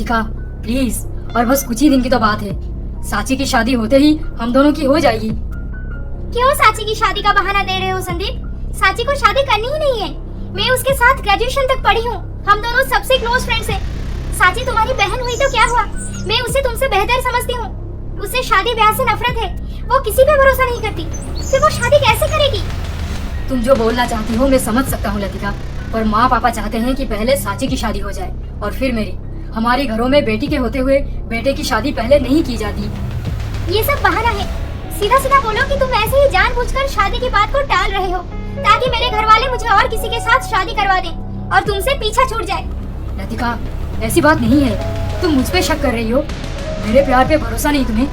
Latika please, और बस कुछ ही दिन की तो बात है। साची की शादी होते ही हम दोनों की हो जाएगी। क्यों साची की शादी का बहाना दे रहे हो संदीप? साची को शादी करनी ही नहीं है। मैं उसके साथ ग्रेजुएशन तक पढ़ी हूँ। हम दोनों सबसे क्लोज फ्रेंड्स हैं। साची तुम्हारी बहन हुई तो क्या हुआ? मैं उसे तुमसे बेहतर समझती हूँ। उसे शादी ब्याह से नफरत है। वो किसी पे भरोसा नहीं करती। फिर वो शादी कैसे करेगी? तुम जो बोलना चाहती हो मैं समझ सकता हूँ लतिका, पर माँ पापा चाहते हैं कि पहले साची की शादी हो जाए और फिर मेरी। हमारे घरों में बेटी के होते हुए बेटे की शादी पहले नहीं की जाती। ये सब बहाना है। सीधा सीधा बोलो कि तुम ऐसे ही जानबूझकर शादी की बात को टाल रहे हो ताकि मेरे घर वाले मुझे और किसी के साथ शादी करवा दें और तुमसे पीछा छूट जाए। लतिका ऐसी बात नहीं है, तुम मुझ पे शक कर रही हो। मेरे प्यार पे भरोसा नहीं तुम्हें?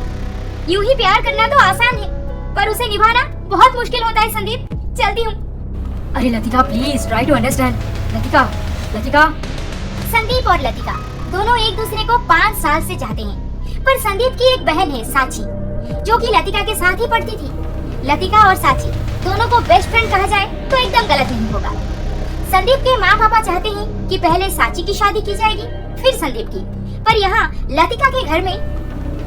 यूं ही प्यार करना तो आसान है, पर उसे निभाना बहुत मुश्किल होता है संदीप। चलती हूँ। अरे Latika please try to understand. Latika Sandeep और लतिका दोनों एक दूसरे को 5 साल से चाहते हैं, पर संदीप की एक बहन है साची, जो कि लतिका के साथ ही पढ़ती थी। लतिका और साची दोनों को बेस्ट फ्रेंड कहा जाए तो एकदम गलत नहीं होगा। संदीप के माँ पापा चाहते हैं कि पहले साची की शादी की जाएगी फिर संदीप की, पर यहाँ लतिका के घर में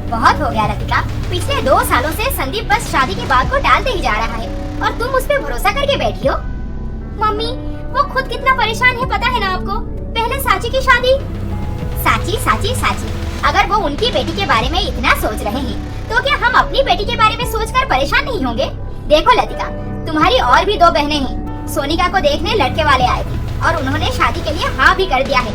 बहुत हो गया। लतिका पिछले 2 सालों से संदीप बस शादी की बात को टालते ही जा रहा है और तुम उस पे भरोसा करके बैठी हो। मम्मी वो खुद कितना परेशान है पता है ना आपको? पहले साची की शादी। साची अगर वो उनकी बेटी के बारे में इतना सोच रहे हैं तो क्या हम अपनी बेटी के बारे में सोचकर परेशान नहीं होंगे? देखो लतिका, तुम्हारी और भी 2 बहनें हैं। सोनिका को देखने लड़के वाले आए थे और उन्होंने शादी के लिए हाँ भी कर दिया है।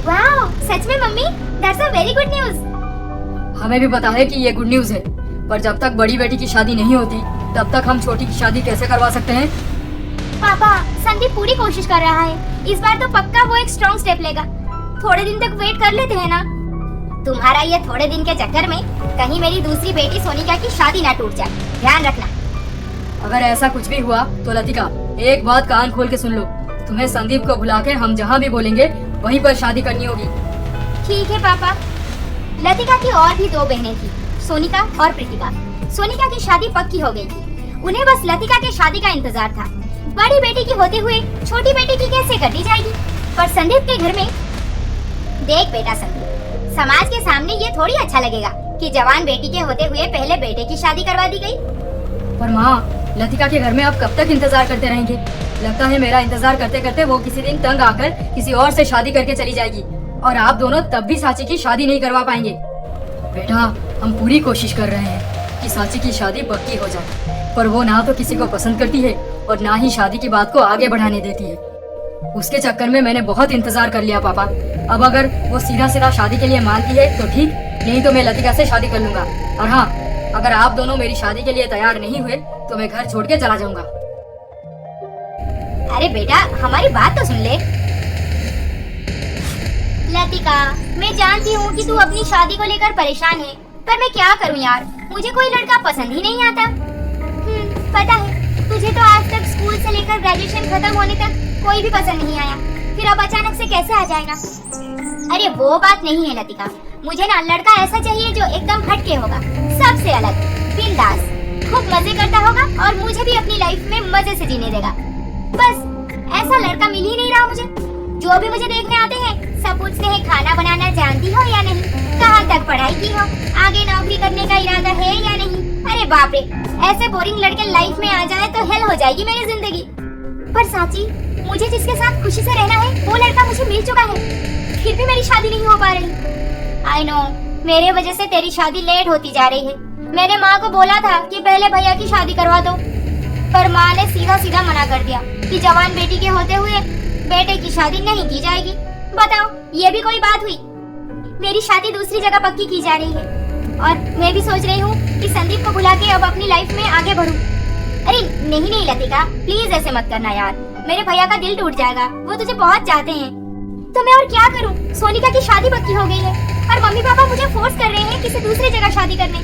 वाओ, सच में mummy, that's a very good news. हमें भी पता है कि ये गुड न्यूज है, पर जब तक बड़ी बेटी की शादी नहीं होती तब तक हम छोटी की शादी कैसे करवा सकते हैं? पापा, संदीप पूरी कोशिश कर रहा है। इस बार तो पक्का वो एक स्ट्रॉन्ग स्टेप लेगा। थोड़े दिन तक वेट कर लेते हैं ना। तुम्हारा ये थोड़े दिन के चक्कर में कहीं मेरी दूसरी बेटी सोनिका की शादी ना टूट जाए, ध्यान रखना। अगर ऐसा कुछ भी हुआ तो लतिका एक बात कान खोल के सुन लो, तुम्हें संदीप को बुला के हम जहाँ भी बोलेंगे वहीं पर शादी करनी होगी। ठीक है पापा। लतिका की और भी 2 बहनें थी, सोनिका और प्रीतिका। सोनिका की शादी पक्की हो गई थी। उन्हें बस लतिका के शादी का इंतजार था। बड़ी बेटी की होते हुए छोटी बेटी की कैसे कर दी जाएगी? पर संदीप के घर में देख बेटा संदीप, समाज के सामने ये थोड़ी अच्छा लगेगा कि जवान बेटी के होते हुए पहले बेटे की शादी करवा दी गई। पर माँ, लतिका के घर में आप कब तक इंतजार करते रहेंगे? लगता है मेरा इंतजार करते करते वो किसी दिन तंग आकर किसी और से शादी करके चली जाएगी और आप दोनों तब भी साची की शादी नहीं करवा पाएंगे। बेटा, हम पूरी कोशिश कर रहे हैं कि साची की शादी पक्की हो जाए, पर वो ना तो किसी को पसंद करती है और ना ही शादी की बात को आगे बढ़ाने देती है। उसके चक्कर में मैंने बहुत इंतजार कर लिया पापा। अब अगर वो सीधा शादी के लिए मानती है तो ठीक, नहीं तो मैं लतिका से शादी कर लूंगा। और हाँ, अगर आप दोनों मेरी शादी के लिए तैयार नहीं हुए तो मैं घर छोड़ के चला जाऊंगा। अरे बेटा, हमारी बात तो सुन ले। लतिका, मैं जानती हूँ कि तू अपनी शादी को लेकर परेशान है, पर मैं क्या करूँ यार, मुझे कोई लड़का पसंद ही नहीं आता। पता है तुझे तो आज तक स्कूल से लेकर ग्रेजुएशन खत्म होने तक कोई भी पसंद नहीं आया, फिर अब अचानक से कैसे आ जाएगा? अरे वो बात नहीं है लतिका, मुझे ना लड़का ऐसा चाहिए जो एकदम हटके होगा, सबसे अलग, बिंदास, खूब मजे करता होगा और मुझे भी अपनी लाइफ में मजे से जीने देगा। बस ऐसा लड़का मिल ही नहीं रहा मुझे। जो भी मुझे देखने आते हैं सब पूछते हैं खाना बनाना जानती हो या नहीं, कहाँ तक पढ़ाई की हो, आगे नौकरी करने का इरादा है या नहीं। अरे बाप रे, ऐसे बोरिंग लड़के लाइफ में आ जाए तो हेल हो जाएगी मेरी जिंदगी। पर साची, मुझे जिसके साथ खुशी से रहना है वो लड़का मुझे मिल चुका है, फिर भी मेरी शादी नहीं हो पा रही। आई नो, मेरे वजह से तेरी शादी लेट होती जा रही है। मैंने माँ को बोला था कि पहले भैया की शादी करवा दो, पर माँ ने सीधा सीधा मना कर दिया कि जवान बेटी के होते हुए बेटे की शादी नहीं की जाएगी। बताओ, ये भी कोई बात हुई? मेरी शादी दूसरी जगह पक्की की जा रही है और मैं भी सोच रही हूँ कि संदीप को बुला के अब अपनी लाइफ में आगे बढ़ूं। अरे नहीं लतिका, प्लीज ऐसे मत करना यार, मेरे भैया का दिल टूट जाएगा, वो तुझे बहुत चाहते हैं। तो मैं और क्या करूं? सोनिका की शादी पक्की हो गई है और मम्मी पापा मुझे फोर्स कर रहे हैं किसी दूसरी जगह शादी करने।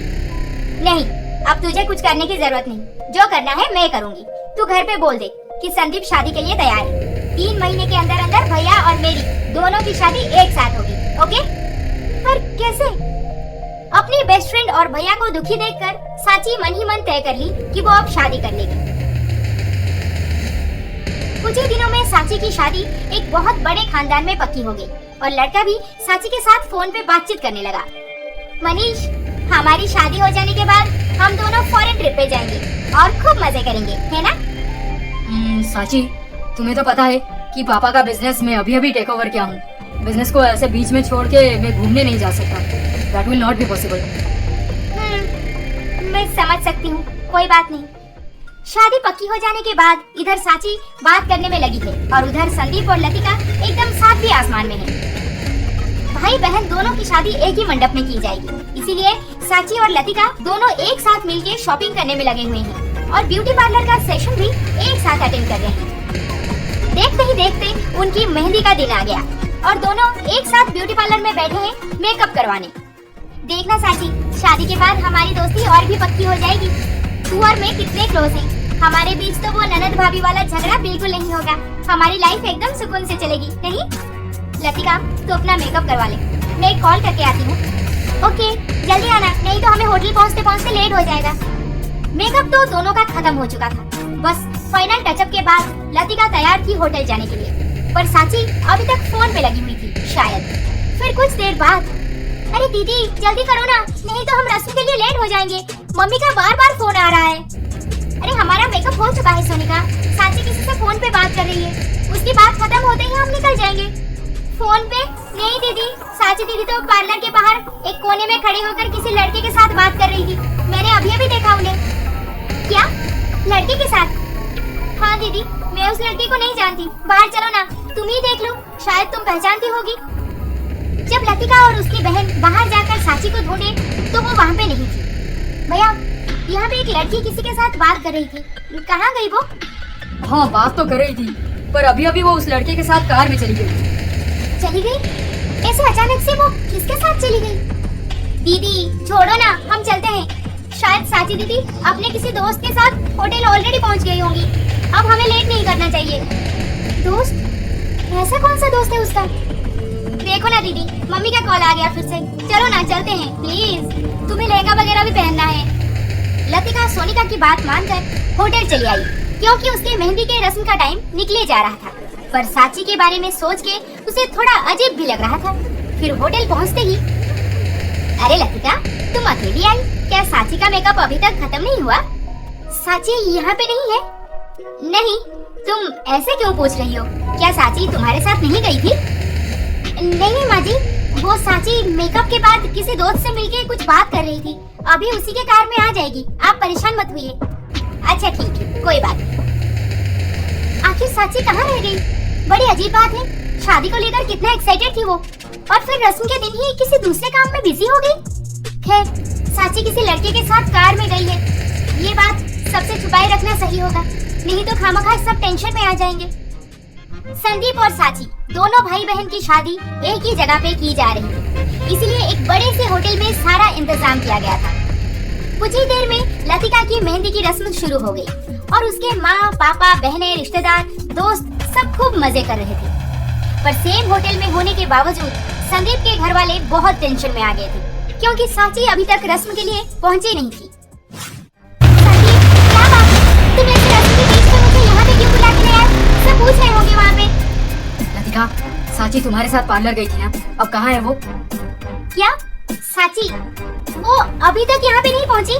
नहीं, अब तुझे कुछ करने की जरूरत नहीं, जो करना है मैं करूंगी। तू घर पे बोल दे कि संदीप शादी के लिए तैयार है। 3 महीने के अंदर अंदर भैया और मेरी दोनों की शादी एक साथ होगी, ओके? पर कैसे? अपनी बेस्ट फ्रेंड और भैया को दुखी देखकर साची मन ही मन तय कर ली कि वो अब शादी कर लेगी। कुछ ही दिनों में साची की शादी एक बहुत बड़े खानदान में पक्की हो गई। और लड़का भी साची के साथ फोन पे बातचीत करने लगा। मनीष, हमारी शादी हो जाने के बाद हम दोनों फॉरेन ट्रिप पे जाएंगे और खूब मजे करेंगे, है ना? साची, तुम्हें तो पता है कि पापा का बिजनेस मैं अभी अभी टेक ओवर किया हूँ। बिजनेस को ऐसे बीच में छोड़ के मैं घूमने नहीं जा सकता। That will not be possible. मैं समझ सकती हूँ, कोई बात नहीं। शादी पक्की हो जाने के बाद इधर साची बात करने में लगी है और उधर संदीप और लतिका एकदम साथ भी आसमान में है। भाई बहन दोनों की शादी एक ही मंडप में की जाएगी, इसीलिए साची और लतिका दोनों एक साथ मिलकर शॉपिंग करने में लगे हुए हैं और ब्यूटी पार्लर का सेशन भी एक साथ अटेंड कर रहे हैं। देखते ही देखते उनकी मेहंदी का दिन आ गया और दोनों एक साथ ब्यूटी पार्लर में बैठे हैं मेकअप करवाने। देखना साची, शादी के बाद हमारी दोस्ती और भी पक्की हो जाएगी। तू और मैं कितने क्लोज हैं। हमारे बीच तो वो ननद भाभी वाला झगड़ा बिल्कुल नहीं होगा। हमारी लाइफ एकदम सुकून से चलेगी, नहीं? लतिका, तू अपना मेकअप करवा ले, मैं एक कॉल करके आती हूँ। ओके, जल्दी आना, नहीं तो हमें होटल पहुँचते पहुँचते लेट हो जाएगा। मेकअप तो दोनों का खत्म हो चुका था। बस फाइनल टचअप के बाद लतिका तैयार थी होटल जाने के लिए, पर साची अभी तक फोन पे लगी हुई थी शायद। फिर कुछ देर बाद, अरे दीदी जल्दी करो ना, नहीं तो हम रस्म के लिए लेट हो जाएंगे। मम्मी का बार बार फोन आ रहा है। अरे हमारा मेकअप हो चुका है सोनिका, साची किसी से फोन पे बात कर रही है, उसकी बात खत्म होते ही हम निकल जाएंगे। फोन पे? नहीं दीदी, साची दीदी तो पार्लर के बाहर एक कोने में खड़े होकर किसी लड़के के साथ बात कर रही थी। मैंने अभी अभी देखा उन्हें। क्या? लड़के के साथ? हाँ दीदी, मैं उस लड़के को नहीं जानती। बाहर चलो ना, तुम ही देख लो, शायद तुम पहचानती होगी। जब लतिका और उसकी बहन बाहर जाकर साची को ढूंढे तो वो वहाँ पे नहीं थी। भैया, यहाँ पे एक लड़की किसी के साथ बात कर रही थी, कहाँ गई वो? हाँ, बात तो कर रही थी, पर अभी अभी वो उस लड़के के साथ कार में चली गई। चली गई? ऐसे अचानक से वो किसके साथ चली गई? दीदी छोड़ो ना, हम चलते हैं। शायद साची दीदी अपने किसी दोस्त के साथ होटल ऑलरेडी पहुँच गई होंगी। अब हमें लेट नहीं करना चाहिए। दोस्त? ऐसा कौन सा दोस्त है उसका? देखो ना दीदी, मम्मी का कॉल आ गया फिर से। चलो ना, चलते हैं प्लीज, तुम्हें लहंगा वगैरह भी पहनना है। लतिका सोनिका की बात मानकर होटल चली आई, क्योंकि उसके मेहंदी के रस्म का टाइम निकले जा रहा था। पर साची के बारे में सोच के उसे थोड़ा अजीब भी लग रहा था। फिर होटल पहुंचते ही, अरे लतिका, तुम अकेली आई? क्या साची का मेकअप अभी तक खत्म नहीं हुआ? साची यहाँ पे नहीं है? नहीं, तुम ऐसे क्यों पूछ रही हो? क्या साची तुम्हारे साथ नहीं गई थी? नहीं माँ जी, वो साची मेकअप के बाद किसी दोस्त से मिलके कुछ बात कर रही थी। अभी उसी के कार में आ जाएगी, आप परेशान मत हुइए। अच्छा ठीक है, कोई बात नहीं। आखिर साची कहाँ रह गई? बड़ी अजीब बात है, शादी को लेकर कितना एक्साइटेड थी वो, और फिर रस्म के दिन ही किसी दूसरे काम में बिजी हो गई। खैर, साची किसी लड़के के साथ कार में गई है, ये बात सबसे छुपाए रखना सही होगा, नहीं तो खामखा सब टेंशन में आ जाएंगे। संदीप और साची दोनों भाई बहन की शादी एक ही जगह पे की जा रही थी, इसलिए एक बड़े से होटल में सारा इंतजाम किया गया था। कुछ ही देर में लतिका की मेहंदी की रस्म शुरू हो गई और उसके माँ, पापा, बहनें, रिश्तेदार, दोस्त सब खूब मजे कर रहे थे। पर सेम होटल में होने के बावजूद संदीप के घर वाले बहुत टेंशन में आ गए थे, क्योंकि साची अभी तक रस्म के लिए पहुंची नहीं थी। संदीप, क्या बात है? तुम ऐसे रस्म के बीच में मुझे यहाँ पे क्यों बुला के लाया? सब पूछ रहे होंगे वहाँ पे। लतिका, साची तुम्हारे साथ पार्लर गई थी ना, अब कहाँ है वो? क्या? साची? वो अभी तक यहाँ पे नहीं पहुँची?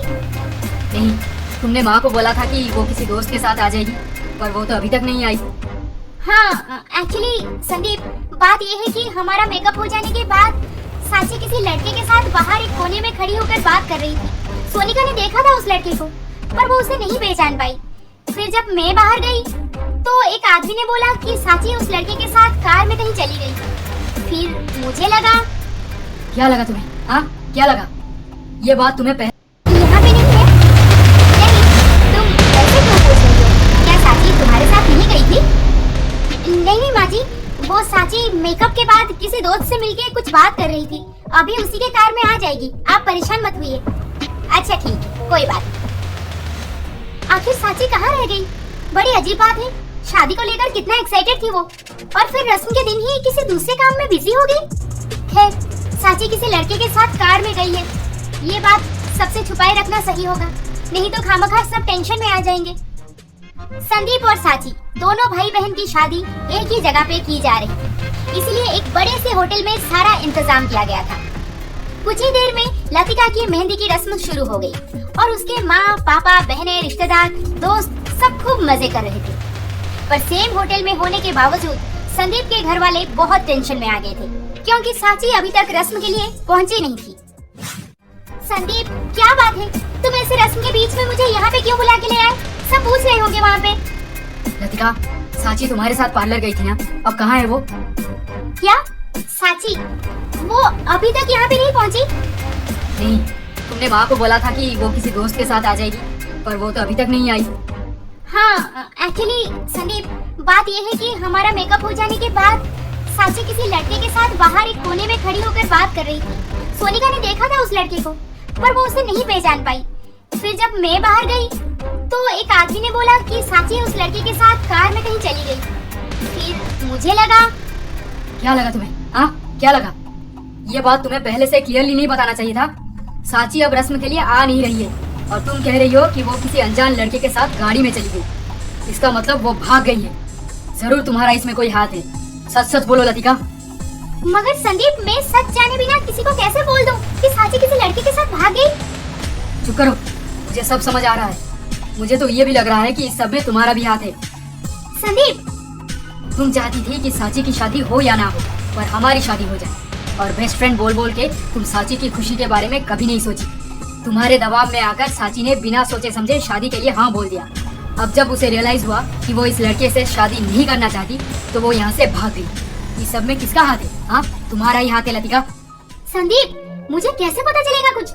नहीं, तुमने माँ को बोला था कि वो किसी दोस्त के साथ आ जाएगी, पर वो तो अभी तक नहीं आई। हाँ, एक्चुअली संदीप, बात ये है कि हमारा मेकअप हो जाने के बाद साची किसी लड़के के साथ बाहर एक कोने में खड़ी होकर बात कर रही थी। सोनिका ने देखा था उस लड़के को, पर वो उसे नहीं पहचान पाई। फिर जब मैं बाहर गई तो एक आदमी ने बोला कि साची उस लड़के के साथ कार में कहीं चली गई। फिर मुझे लगा। क्या लगा तुम्हें? हाँ, क्या लगा? ये बात तुम्हें यहाँ पे नहीं है? नहीं, तुम ऐसे क्यों पूछ रही हो? क्या साची तुम्हारे साथ नहीं गई थी? नहीं माँ जी, वो साची मेकअप के बाद किसी दोस्त से मिलके कुछ बात कर रही थी, अभी उसी के कार में आ जाएगी, आप परेशान मत हुइए। अच्छा ठीक है, कोई बात नहीं। आखिर साची कहाँ रह गई? बड़ी अजीब बात है, शादी को लेकर कितना एक्साइटेड थी वो, और फिर रस्म के दिन ही किसी दूसरे काम में बिजी हो गई। खैर, साची किसी लड़के के साथ कार में गई है, ये बात सबसे छुपाए रखना सही होगा, नहीं तो खामखा सब टेंशन में आ जाएंगे। संदीप और साची दोनों भाई बहन की शादी एक ही जगह पे की जा रही थी, इसलिए एक बड़े से होटल में सारा इंतजाम किया गया था। कुछ ही देर में लतिका की मेहंदी की रस्म शुरू हो गई और उसके माँ, पापा, बहनें, रिश्तेदार, दोस्त सब खूब मजे कर रहे थे। पर सेम होटल में होने के बावजूद संदीप के घर वाले बहुत टेंशन में आ गए थे, क्योंकि साची अभी तक रस्म के लिए पहुंची नहीं थी। संदीप, क्या बात है? तुम ऐसे रस्म के बीच में मुझे यहाँ पे क्यों बुला के ले आए? सब पूछ रहे होंगे वहाँ पे। लतिका, साची तुम्हारे साथ पार्लर गई थी ना, अब कहाँ है वो? क्या? साची? वो अभी तक यहाँ पे नहीं पहुँची? नहीं, तुमने माँ को बोला था कि वो किसी दोस्त के साथ आ जाएगी, पर वो तो अभी तक नहीं आई। हाँ, एक्चुअली संदीप, बात ये है कि हमारा मेकअप हो जाने के बाद साची किसी लड़के के साथ बाहर एक कोने में खड़ी होकर बात कर रही थी। सोनिका ने देखा था उस लड़के को, पर वो उसे नहीं पहचान पाई। फिर जब मैं बाहर गई तो एक आदमी ने बोला कि साची उस लड़के के साथ कार में कहीं चली गई। फिर मुझे लगा। क्या लगा तुम्हें? हाँ, क्या लगा? ये बात तुम्हें पहले से क्लियरली नहीं बताना चाहिए था। साची अब रस्म के लिए आ नहीं रही है और तुम कह रही हो कि वो किसी अनजान लड़के के साथ गाड़ी में चली गई। इसका मतलब वो भाग गई है। जरूर तुम्हारा इसमें कोई हाथ है। सच सच बोलो लतिका। मगर संदीप, मैं सच जाने बिना किसी को कैसे बोल दूं कि साची किसी लड़के के साथ भाग गई? चुप करो, मुझे सब समझ आ रहा है। मुझे तो ये भी लग रहा है कि इस सब में तुम्हारा भी हाथ है। संदीप, तुम चाहती थी कि साची की शादी हो या ना हो, पर हमारी शादी हो जाए। और बेस्ट फ्रेंड बोल बोल के तुम साची की खुशी के बारे में कभी नहीं सोची। तुम्हारे दबाव में आकर साची ने बिना सोचे समझे शादी के लिए हाँ बोल दिया। अब जब उसे रियलाइज हुआ कि वो इस लड़के से शादी नहीं करना चाहती, तो वो यहाँ से भाग गई। इस सब में किसका हाथ है? हाँ, तुम्हारा ही हाथ है लतिका। संदीप, मुझे कैसे पता चलेगा कुछ?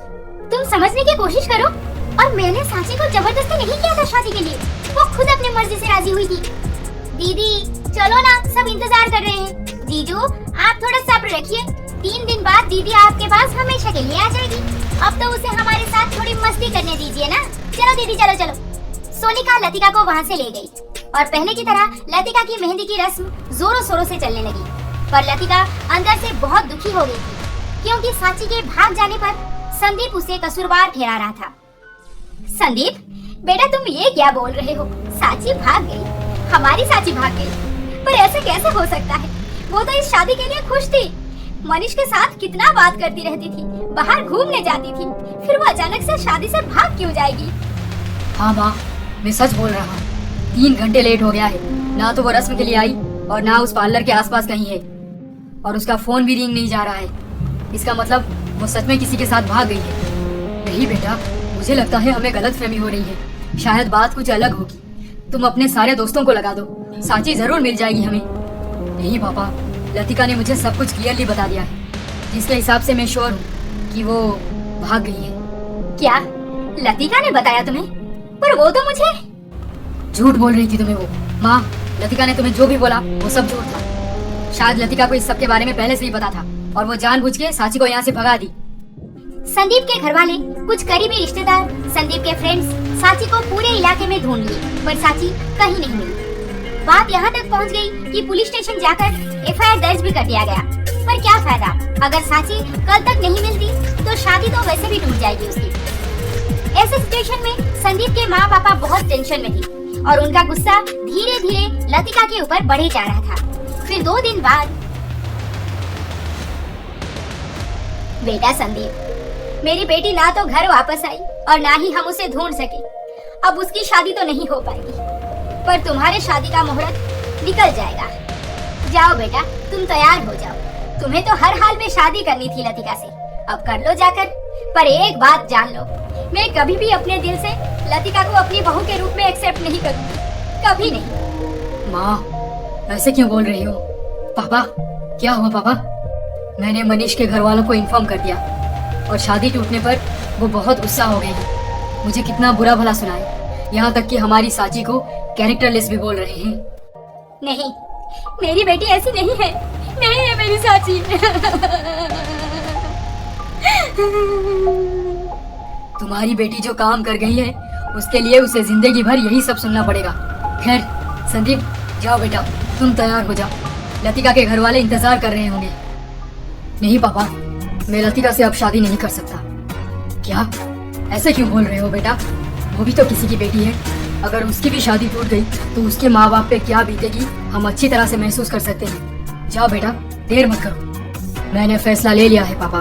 तुम समझने की कोशिश करो। और मैंने साची को जबरदस्ती नहीं किया था शादी के लिए, वो खुद अपनी मर्जी से राजी हुई थी। दीदी, चलो ना, सब इंतजार कर रहे हैं। जीजू, आप थोड़ा सब्र रखिए। 3 दिन बाद दीदी आपके पास हमेशा के लिए आ जाएगी। अब तो उसे हमारे साथ थोड़ी मस्ती करने दीजिए ना। चलो दीदी, चलो चलो। सोनिका लतिका को वहाँ से ले गई और पहले की तरह लतिका की मेहंदी की रस्म जोरों शोरों से चलने लगी। पर लतिका अंदर से बहुत दुखी हो गई थी, क्योंकि साची के भाग जाने पर संदीप उसे कसूरवार ठहरा रहा था। संदीप बेटा, तुम ये क्या बोल रहे हो? साची भाग गई? हमारी साची भाग गई? पर ऐसे कैसे हो सकता है? वो तो इस शादी के लिए खुश थी। मनीष के साथ कितना बात करती रहती थी, बाहर घूमने जाती थी, फिर वो अचानक से शादी से भाग क्यों जाएगी? हाँ माँ, मैं सच बोल रहा हूँ। 3 घंटे लेट हो गया है। ना तो वो रस्म के लिए आई और ना उस पार्लर के आसपास कहीं है, और उसका फोन भी रिंग नहीं जा रहा है। इसका मतलब वो सच में किसी के साथ भाग गई है। नहीं बेटा, मुझे लगता है हमें गलतफहमी हो रही है। शायद बात कुछ अलग होगी। तुम अपने सारे दोस्तों को लगा दो, साची जरूर मिल जाएगी हमें। नहीं पापा, लतिका ने मुझे सब कुछ क्लियरली बता दिया है, जिसके हिसाब से मैं श्योर हूँ कि वो भाग गई है। क्या लतिका ने बताया तुम्हें? पर वो तो मुझे झूठ बोल रही थी तुम्हें वो। माँ, लतिका ने तुम्हें जो भी बोला वो सब झूठ था। शायद लतिका को इस सब के बारे में पहले से ही पता था और वो जानबूझ के साची को यहाँ से भगा दी। संदीप के घर वाले, कुछ करीबी रिश्तेदार, संदीप के फ्रेंड्स साची को पूरे इलाके में ढूंढ लिए, पर साची कहीं नहीं मिली। बात यहाँ तक पहुँच गई कि पुलिस स्टेशन जाकर FIR दर्ज भी कर दिया गया। पर क्या फायदा, अगर साची कल तक नहीं मिलती तो शादी तो वैसे भी टूट जाएगी उसकी। ऐसे सिचुएशन में संदीप के माँ पापा बहुत टेंशन में थे और उनका गुस्सा धीरे धीरे लतिका के ऊपर बढ़े जा रहा था। फिर 2 दिन बाद, बेटा संदीप, मेरी बेटी ना तो घर वापस आई और ना ही हम उसे ढूंढ सके। अब उसकी शादी तो नहीं हो पाएगी, पर तुम्हारे शादी का मुहूर्त निकल जाएगा। जाओ बेटा, तुम तैयार हो जाओ। तुम्हें तो हर हाल में शादी करनी थी लतिका से, अब कर लो जाकर। पर एक बात जान लो, मैं कभी भी अपने दिल से लतिका को अपनी बहू के रूप में एक्सेप्ट नहीं करूंगी, कभी नहीं। माँ, ऐसे क्यों बोल रही हो? पापा, क्या हुआ पापा? मैंने मनीष के घर वालों को इन्फॉर्म कर दिया और शादी टूटने पर वो बहुत गुस्सा हो गई। मुझे कितना बुरा भला सुनाए, यहाँ तक कि हमारी साची को कैरेक्टरलेस भी बोल रहे हैं। नहीं, मेरी बेटी ऐसी नहीं है, नहीं है मेरी साची। तुम्हारी बेटी जो काम कर गई है, उसके लिए उसे जिंदगी भर यही सब सुनना पड़ेगा। खैर संदीप, जाओ बेटा, तुम तैयार हो जाओ। लतिका के घर वाले इंतजार कर रहे होंगे। नहीं पापा, मैं लतिका से अब शादी नहीं कर सकता। क्या? ऐसे क्यों बोल रहे हो बेटा? वो भी तो किसी की बेटी है। अगर उसकी भी शादी टूट गई तो उसके माँ बाप पे क्या बीतेगी हम अच्छी तरह से महसूस कर सकते हैं। जाओ बेटा, देर मत करो। मैंने फैसला ले लिया है पापा,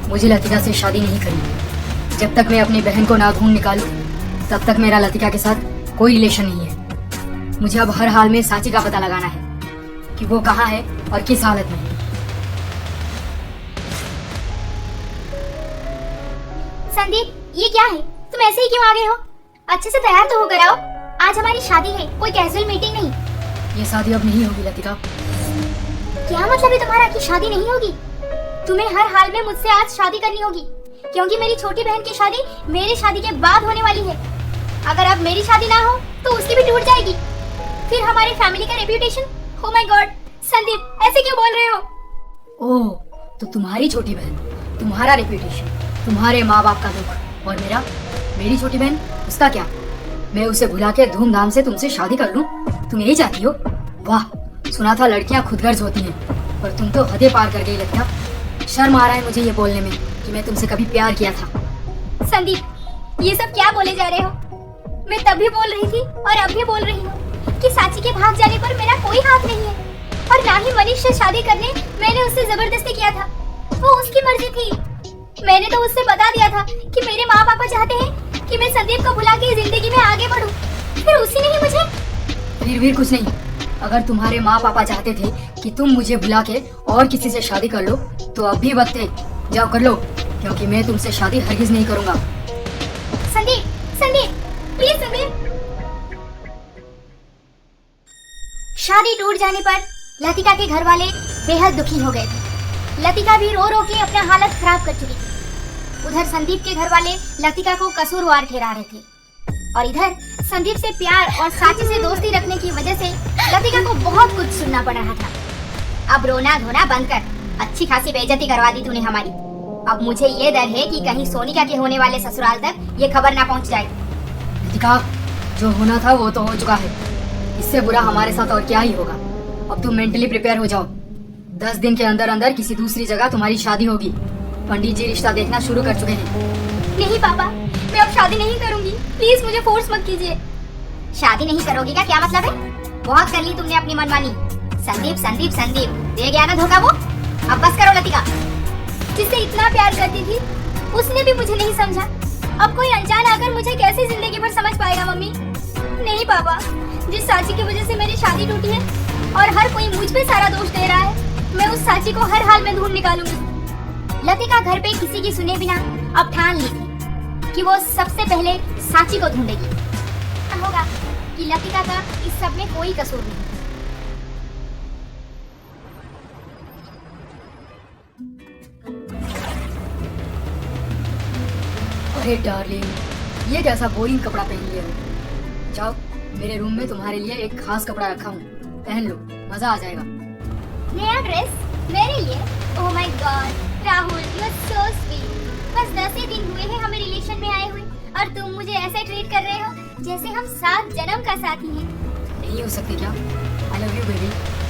मुझे लतिका से शादी नहीं करनी। जब तक मैं अपनी बहन को ना ढूंढ निकालूं, तब तक मेरा लतिका के साथ कोई रिलेशन नहीं है। मुझे अब हर हाल में सांची का पता लगाना है कि वो कहाँ है और किस हालत में है। संदीप, ये क्या है? तुम ऐसे ही क्यों आ गए हो? अच्छे से तैयार तो होकर आओ, आज हमारी शादी है, कोई कैजुअल मीटिंग नहीं। ये शादी अब नहीं होगी लतिका। क्या मतलब है तुम्हारा कि शादी नहीं होगी? तुम्हें हर हाल में मुझसे आज शादी करनी होगी, क्योंकि मेरी छोटी बहन की शादी मेरी शादी के बाद होने वाली है। अगर अब मेरी शादी ना हो तो उसकी भी टूट जाएगी, फिर हमारी फैमिली का reputation. Oh my God, Sandeep ऐसे क्यों बोल रहे हो? ओह, तो तुम्हारी छोटी बहन, तुम्हारा रेप्यूटेशन, तुम्हारे माँ बाप का दुख, और मेरी छोटी बहन, उसका क्या? मैं उसे भुला के धूमधाम से तुमसे शादी कर लूं? तुम यही चाहती हो? वाह, सुना था लड़कियां खुदगर्ज होती हैं, पर तुम तो हदें पार कर गई लतिका। शर्म आ रहा है मुझे ये बोलने में कि मैं तुमसे कभी प्यार किया था। संदीप, ये सब क्या बोले जा रहे हो? मैं तब भी बोल रही थी और अब भी बोल रही हूँ कि सांची के भाग जाने पर मेरा कोई हाथ नहीं है, और ना ही मनीष से शादी करने मैंने उससे जबरदस्ती किया था। वो उसकी मर्जी थी। मैंने तो उससे बता दिया था कि मेरे माँ पापा चाहते हैं कि मैं संदीप को भुला के जिंदगी में आगे बढ़ूं, फिर उसी ने ही मुझे। फिर कुछ नहीं, अगर तुम्हारे माँ पापा चाहते थे कि तुम मुझे भुला के और किसी से शादी कर लो, तो अब भी वक्त है, जाओ कर लो, क्योंकि मैं तुमसे शादी हरगिज नहीं करूंगा। संदीप, संदीप, प्लीज संदीप। शादी टूट जाने पर लतिका के घर वाले बेहद दुखी हो गए थे। लतिका भी रो रो के अपना हालत खराब कर चुकी थी। उधर संदीप के घर वाले लतिका को कसूरवार ठहरा रहे थे, और इधर संदीप से प्यार और सांची से दोस्ती रखने की वजह से लतिका को बहुत कुछ सुनना पड़ रहा था। अब रोना धोना बंद कर, अच्छी खासी बेइज्जती करवा दी तूने हमारी। अब मुझे ये डर है कि कहीं सोनिका के होने वाले ससुराल तक ये खबर ना पहुंच जाए। लतिका, जो होना था वो तो हो चुका है, इससे बुरा हमारे साथ और क्या ही होगा। अब तुम मेंटली प्रिपेयर हो जाओ, 10 दिन के अंदर अंदर किसी दूसरी जगह तुम्हारी शादी होगी। पंडित जी रिश्ता देखना शुरू कर चुके हैं। नहीं पापा, मैं अब शादी नहीं करूंगी, प्लीज मुझे फोर्स मत कीजिए। शादी नहीं करोगी का क्या मतलब है? बहुत कर ली तुमने अपनी मनमानी। संदीप संदीप संदीप, दे गया ना धोखा वो। अब बस करो लतिका। जिससे इतना प्यार करती थी उसने भी मुझे नहीं समझा। अब कोई अनजान आकर मुझे कैसे जिंदगी भर समझ पाएगा मम्मी? नहीं पापा, जिस सांची की वजह से मेरी शादी टूटी है और हर कोई मुझ पे सारा दोष दे रहा है, मैं उस सांची को हर हाल में ढूंढ निकालूंगी। लतिका घर पे किसी की सुने बिना अब ठान ली थी कि वो सबसे पहले सांची को ढूंढेगी। होगा कि लतिका का इस सब में कोई कसूर नहीं। अरे डार्लिंग, ये कैसा बोरिंग कपड़ा पहन लिया हो? जाओ, मेरे रूम में तुम्हारे लिए एक खास कपड़ा रखा हूँ, पहन लो, मजा आ जाएगा। नया ड्रेस मेरे लिए? Oh my god Rahul, you are so sweet. बस 10 ही दिन हुए हैं हमें रिलेशन में आए हुए, और तुम मुझे ऐसे ट्रीट कर रहे हो जैसे हम 7 जन्म का साथी हैं। नहीं हो सकती क्या? आई लव यू बेबी।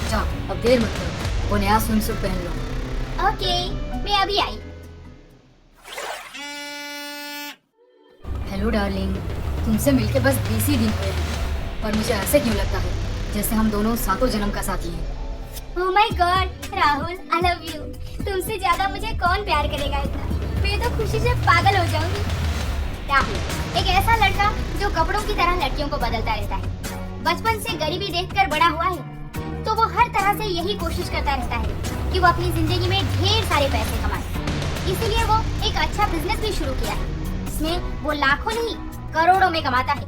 जाओ, अब देर मत करो, वो नया स्विम सूट पहन लो। ओके, मैं अभी आई। हेलो डार्लिंग, तुमसे मिलके बस 20 ही दिन हुए हैं, पर मुझे ऐसे क्यों लगता है जैसे हम दोनों 7 जन्म का साथी हैं। ओह my god Rahul, I love you. तुमसे ज्यादा मुझे कौन प्यार करेगा इतना? मैं तो खुशी से पागल हो जाऊंगी। राहुल एक ऐसा लड़का जो कपड़ों की तरह लड़कियों को बदलता रहता है। बचपन से गरीबी देखकर बड़ा हुआ है, तो वो हर तरह से यही कोशिश करता रहता है कि वो अपनी जिंदगी में ढेर सारे पैसे कमाए। इसीलिए वो एक अच्छा बिजनेस भी शुरू किया है। इसमें वो लाखों नहीं करोड़ों में कमाता है,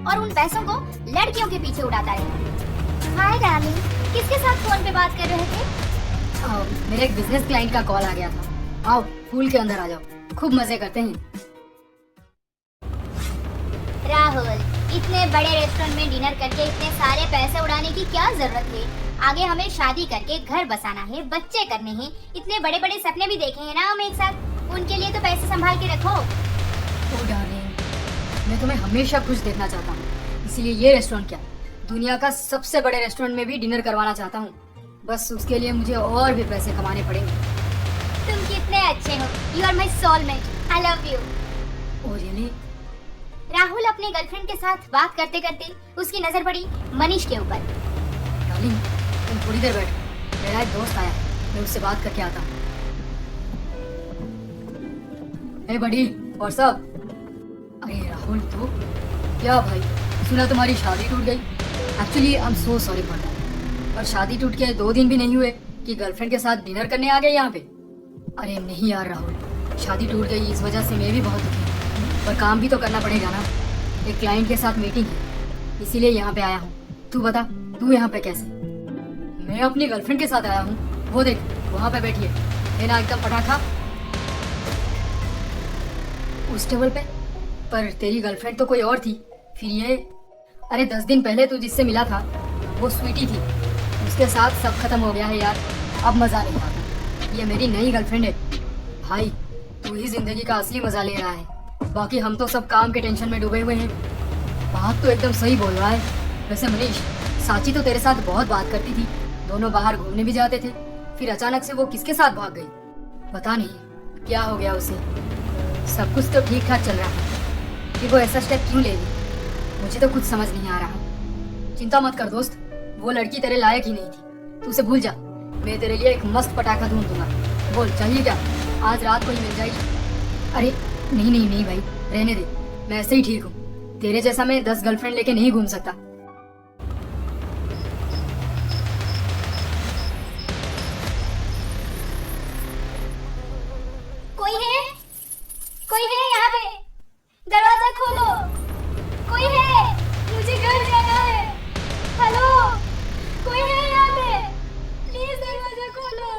और उन पैसों को लड़कियों के पीछे उड़ाता रहता है। हाय डार्लिंग, किसके साथ फोन पे बात कर रहे थे? मेरे एक बिजनेस क्लाइंट का कॉल आ गया था। आओ, पूल के अंदर आ जाओ, खूब मजे करते हैं। राहुल, इतने बड़े रेस्टोरेंट में डिनर करके इतने सारे पैसे उड़ाने की क्या जरूरत है? आगे हमें शादी करके घर बसाना है, बच्चे करने हैं, इतने बड़े बड़े सपने भी देखे हैं ना हम एक साथ। उनके लिए तो पैसे संभाल के रखो। ओह डार्लिंग, मैं तुम्हें हमेशा खुश देखना चाहता हूँ, इसीलिए ये रेस्टोरेंट क्या, दुनिया का सबसे बड़े रेस्टोरेंट में भी डिनर करवाना चाहता हूँ। बस उसके लिए मुझे और भी पैसे कमाने पड़ेंगे। तुम कितने अच्छे हो, you are my soulmate, I love you. Oh really? Rahul अपने गर्लफ्रेंड के साथ बात करते करते उसकी नजर पड़ी मनीष के ऊपर। डार्लिंग, तुम थोड़ी देर बैठो, मेरा एक दोस्त आया, मैं उससे बात करके आता हूँ। ए बड़ी, व्हाट्स अप? अरे राहुल, तो क्या भाई, सुना तुम्हारी शादी टूट गई। Actually I am so sorry for that. और शादी टूट के 2 दिन भी नहीं हुए कि गर्लफ्रेंड के साथ डिनर करने आ गए यहाँ पे। अरे नहीं यार राहुल, शादी टूट गई इस वजह से मैं भी बहुत दुखी हूँ, पर काम भी तो करना पड़ेगा ना। एक क्लाइंट के साथ मीटिंग है, इसीलिए यहाँ पे आया हूँ। तू बता, तू यहाँ पे कैसे? मैं अपनी गर्लफ्रेंड के साथ आया हूँ, वो देख वहाँ पे बैठी है ना, एकदम पटाखा उस टेबल पे। पर तेरी गर्लफ्रेंड तो कोई और थी, फिर ये? अरे 10 दिन पहले तू जिससे मिला था वो स्वीटी थी, उसके साथ सब खत्म हो गया है यार, अब मजा नहीं आता। ये मेरी नई गर्लफ्रेंड है भाई, तू ही जिंदगी का असली मजा ले रहा है, बाकी हम तो सब काम के टेंशन में डूबे हुए हैं। बात तो एकदम सही बोल रहा है। वैसे मनीष, साची तो तेरे साथ बहुत बात करती थी, दोनों बाहर घूमने भी जाते थे, फिर अचानक से वो किसके साथ भाग गई? पता नहीं क्या हो गया उसे। सब कुछ तो ठीक ठाक चल रहा है, कि वो ऐसा स्टेप क्यों ले ली, मुझे तो कुछ समझ नहीं आ रहा। चिंता मत कर दोस्त, वो लड़की तेरे लायक ही नहीं थी, तू उसे भूल जा। मैं तेरे लिए एक मस्त पटाखा ढूंढ दूंगा। बोल, चाहिए क्या? आज रात को ही मिल जाएगी। अरे नहीं नहीं नहीं भाई, रहने दे, मैं ऐसे ही ठीक हूँ। तेरे जैसा मैं 10 गर्लफ्रेंड लेके नहीं घूम सकता। कोई है यहाँ पे? दरवाजा खोलो, कोई है, मुझे घर जाना है। हेलो, कोई है यहाँ पे? प्लीज दरवाजा खोलो।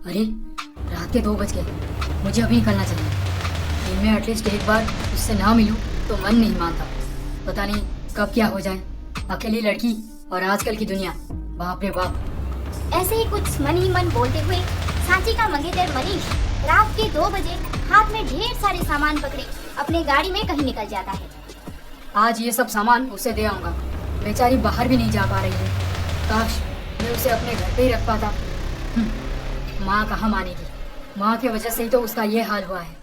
अरे रात के 2 बज गए, मुझे अभी निकलना चाहिए। दिन में एटलीस्ट एक बार उससे ना मिलूं तो मन नहीं मानता। पता नहीं कब क्या हो जाए। अकेली लड़की और आजकल की दुनिया, बाप रे बाप। ऐसे ही कुछ मन ही मन बोलते हुए सांची का मंगेतर मनीष रात के 2 बजे हाथ में ढेर सारे सामान पकड़े अपने गाड़ी में कहीं निकल जाता है। आज ये सब सामान उसे दे आऊंगा, बेचारी बाहर भी नहीं जा पा रही है। काश मैं उसे अपने घर पे ही रख पाता। माँ कहाँ मानेगी, माँ की वजह से ही तो उसका ये हाल हुआ है।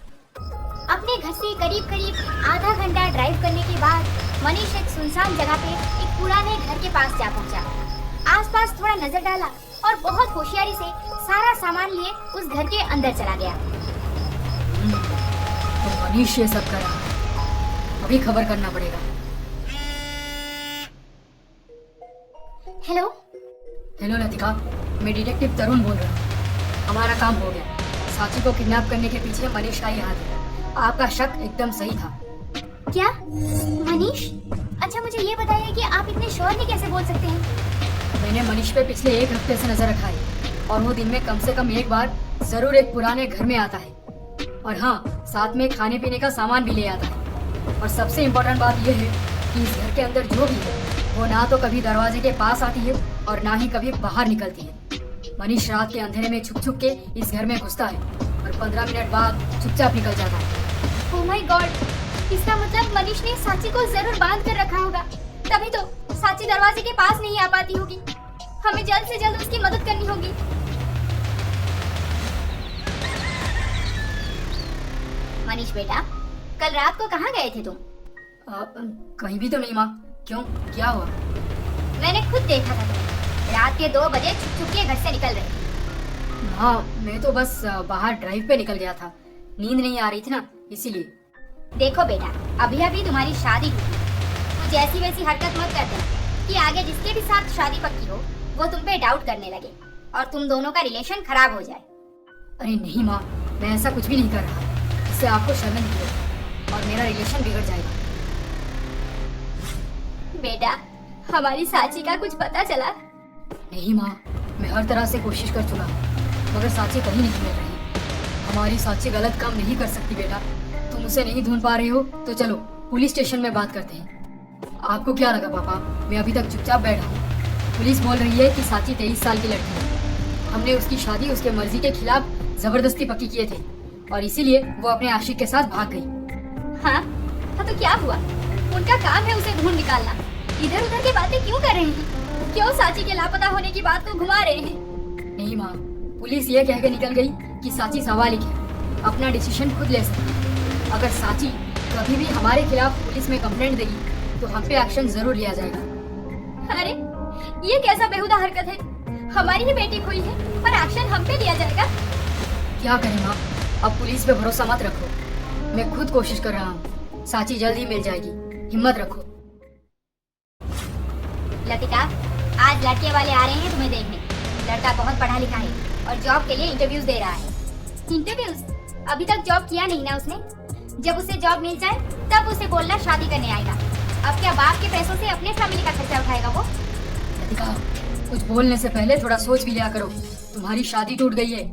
अपने घर से करीब करीब आधा घंटा ड्राइव करने के बाद मनीष एक सुनसान जगह पे एक पुराने घर के पास जा पहुंचा। आसपास थोड़ा नजर डाला और बहुत होशियारी से सारा सामान लिए उस घर के अंदर चला गया। तो मनीष ये सब कर रहा है, अभी खबर करना पड़ेगा। हेलो हेलो लतिका, मैं डिटेक्टिव तरुण बोल रहा हूँ। हमारा काम हो गया, साची को किडनैप करने के पीछे मनीष का ही हाथ है। आपका शक एकदम सही था। क्या मनीष? अच्छा मुझे ये बताइए कि आप इतने श्योरली कैसे बोल सकते हैं? मैंने मनीष पे पिछले 1 हफ्ते से नजर रखा है और वो दिन में कम से कम एक बार जरूर एक पुराने घर में आता है, और हाँ, साथ में खाने पीने का सामान भी ले आता है। और सबसे इम्पोर्टेंट बात यह है कि इस घर के अंदर जो भी है वो ना तो कभी दरवाजे के पास आती है और ना ही कभी बाहर निकलती है। मनीष रात के अंधेरे में छुप छुप के इस घर में घुसता है और 15 मिनट बाद चुपचाप निकल जाता है। ओह माय गॉड, इसका मतलब मनीष ने साची को जरूर बांध कर रखा होगा, तभी तो साची दरवाजे के पास नहीं आ पाती होगी। हमें जल्द से जल्द उसकी मदद करनी होगी। मनीष बेटा, कल रात को कहाँ गए थे तुम? कहीं भी तो नहीं माँ। क्यों, क्या हुआ? मैंने खुद देखा था तुम्हें रात के 2 बजे छुप छुप के घर से निकल रहे। हाँ, मैं तो बस बाहर ड्राइव पे निकल गया था, नींद नहीं आ रही थी ना, इसीलिए। देखो बेटा, अभी अभी तुम्हारी शादी हुई, कुछ ऐसी वैसी हरकत मत कर देना कि आगे जिसके भी साथ शादी पक्की हो वो तुम पे डाउट करने लगे और तुम दोनों का रिलेशन खराब हो जाए। अरे नहीं माँ, मैं ऐसा कुछ भी नहीं कर रहा, इससे आपको शर्मिंदगी होगी और मेरा रिलेशन बिगड़ जाएगा। बेटा, हमारी साची का कुछ पता चला? नहीं माँ, मैं हर तरह से कोशिश कर चुका, मगर साची कहीं नहीं मिल रही। हमारी साची गलत काम नहीं कर सकती बेटा। तुम उसे नहीं ढूंढ पा रहे हो तो चलो पुलिस स्टेशन में बात करते हैं। आपको क्या लगा पापा, मैं अभी तक चुपचाप बैठा हूँ? पुलिस बोल रही है कि साची 23 साल की लड़की है। हमने उसकी शादी उसके मर्जी के खिलाफ जबरदस्ती पक्की किए थे और इसीलिए वो अपने आशिक के साथ भाग गई। हाँ तो क्या हुआ? उनका काम है उसे ढूंढ निकालना, इधर उधर की बातें क्यों कर रहे हैं? क्यों साची के लापता होने की बात को घुमा रहे हैं? नहीं माँ, पुलिस ये कह के निकल गई कि साची सवालिक है, अपना डिसीजन खुद ले सकती है। अगर साची कभी भी हमारे खिलाफ पुलिस में कंप्लेंट देगी तो हम पे एक्शन जरूर लिया जाएगा। अरे ये कैसा बेहुदा हरकत है, हमारी ही बेटी खोई है पर एक्शन हम पे लिया जाएगा। क्या करें माँ, अब पुलिस पे भरोसा मत रखो, मैं खुद कोशिश कर रहा हूँ, साची जल्द ही मिल जाएगी, हिम्मत रखो। लतिका, आज लड़के वाले आ रहे हैं तुम्हें देखने। लड़का बहुत पढ़ा लिखा है और जॉब के लिए इंटरव्यूज दे रहा है। इंटरव्यूज? अभी तक जॉब किया नहीं ना उसने। जब उसे जॉब मिल जाए तब उसे बोलना शादी करने आएगा। अब क्या बाप के पैसों से अपने फैमिली का खर्चा उठाएगा वो? लतिका, कुछ बोलने से पहले थोड़ा सोच भी लिया करो। तुम्हारी शादी टूट गई है,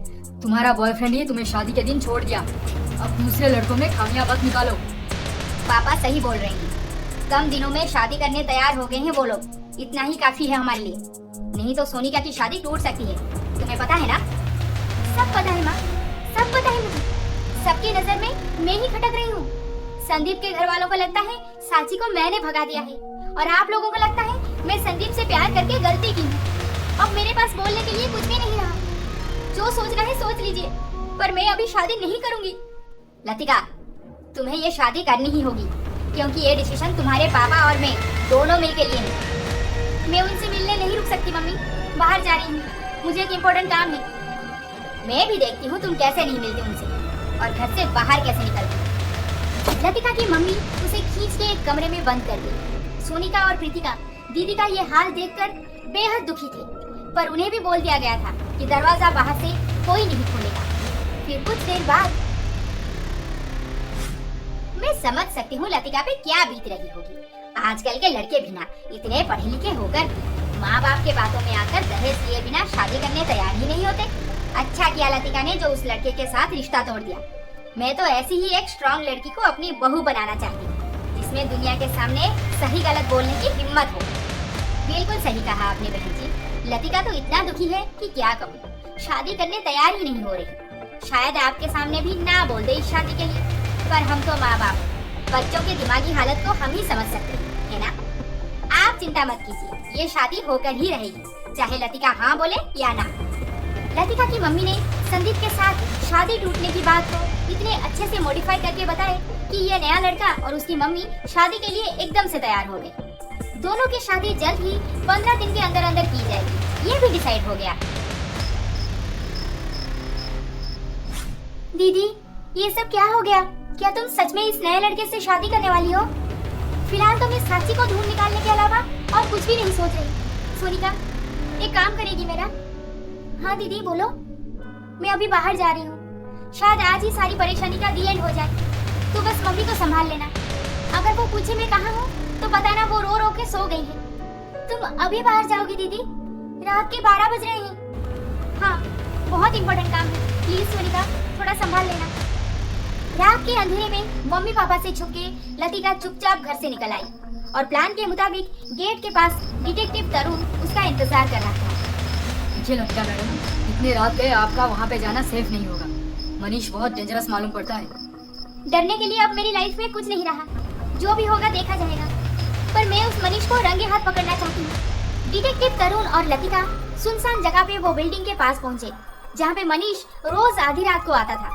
तुम्हारा बॉयफ्रेंड ही तुम्हें शादी के दिन छोड़ दिया, अब दूसरे लड़कों में खामियां मत निकालो। पापा सही बोल रहे हैं, कम दिनों में शादी करने तैयार हो गए हैं वो लोग। इतना ही काफी है हमारे लिए, नहीं तो सोनिका की शादी टूट सकती है। तुम्हें पता है ना? सब पता है माँ, सब पता है मुझे। सबकी नजर में मैं ही खटक रही हूँ। संदीप के घर वालों को लगता है साची को मैंने भगा दिया है और आप लोगों को लगता है मैं संदीप से प्यार करके गलती की हूँ। अब मेरे पास बोलने के लिए कुछ भी नहीं रहा। जो सोचना है सोच लीजिए, पर मैं अभी शादी नहीं करूंगी। लतिका, तुम्हें ये शादी करनी ही होगी क्योंकि ये डिसीजन तुम्हारे पापा और मैं दोनों मिलके लिए हैं। मैं उनसे मिलने नहीं रुक सकती मम्मी, बाहर जा रही हूँ, मुझे एक इम्पोर्टेंट काम है। मैं भी देखती हूँ तुम कैसे नहीं मिलते उनसे और घर से बाहर कैसे निकलते। लतिका की मम्मी उसे खींच के एक कमरे में बंद कर दी। सोनिका और प्रीतिका दीदी का ये हाल देखकर बेहद दुखी थे, पर उन्हें भी बोल दिया गया था कि दरवाजा बाहर से कोई नहीं खोलेगा। फिर कुछ देर बाद मैं समझ सकती हूँ लतिका पे क्या बीत रही होगी। आजकल के लड़के बिना इतने पढ़े लिखे होकर माँ बाप के बातों में आकर दहेज लिए बिना शादी करने तैयार ही नहीं होते। अच्छा किया लतिका ने जो उस लड़के के साथ रिश्ता तोड़ दिया। मैं तो ऐसी ही एक स्ट्रॉन्ग लड़की को अपनी बहू बनाना चाहती हूँ, जिसमें दुनिया के सामने सही गलत बोलने की हिम्मत हो। बिल्कुल सही कहा आपने बहन जी। लतिका तो इतना दुखी है कि क्या कहूँ, शादी करने तैयार ही नहीं हो रही। शायद आपके सामने भी ना बोल दे इस शादी के लिए, पर हम तो माँ बाप, बच्चों के दिमागी हालत को हम ही समझ सकते हैं ना। आप चिंता मत कीजिए, ये शादी होकर ही रहेगी, चाहे लतिका हाँ बोले या ना। लतिका की मम्मी ने संदीप के साथ शादी टूटने की बात को इतने अच्छे से मॉडिफाई करके बताए कि ये नया लड़का और उसकी मम्मी शादी के लिए एकदम से तैयार हो गए। दोनों की शादी जल्द ही 15 दिन के अंदर अंदर की जाएगी, ये भी डिसाइड हो गया। दीदी, ये सब क्या हो गया? क्या तुम सच में इस नए लड़के से शादी करने वाली हो? फिलहाल तो मैं साची को ढूंढ निकालने के अलावा और कुछ भी नहीं सोच रही। सोनिका, एक काम करेगी मेरा? हाँ दीदी बोलो। मैं अभी बाहर जा रही हूँ, शायद आज ही सारी परेशानी का दी एंड हो जाए। तो बस मम्मी को संभाल लेना। अगर वो पूछे मैं कहाँ हूँ तो बताना वो रो रो के सो गई है। तुम अभी बाहर जाओगी दीदी? रात के 12 बज रहे हैं। हाँ, बहुत इम्पोर्टेंट काम है, प्लीज सोनिका थोड़ा संभाल लेना। रात के अंधेरे में मम्मी पापा से छुप के लतिका चुपचाप घर से निकल आई और प्लान के मुताबिक गेट के पास डिटेक्टिव तरुण उसका इंतजार कर रहा था। मुझे लगता है मैडम, इतने रात गए आपका वहाँ पे जाना सेफ नहीं होगा। मनीष बहुत डेंजरस मालूम पड़ता है। डरने के लिए अब मेरी लाइफ में कुछ नहीं रहा, जो भी होगा देखा जाएगा। पर मैं उस मनीष को रंगे हाथ पकड़ना चाहती हूँ। डिटेक्टिव तरुण और लतिका सुनसान जगह पे वो बिल्डिंग के पास पहुँचे जहाँ पे मनीष रोज आधी रात को आता था।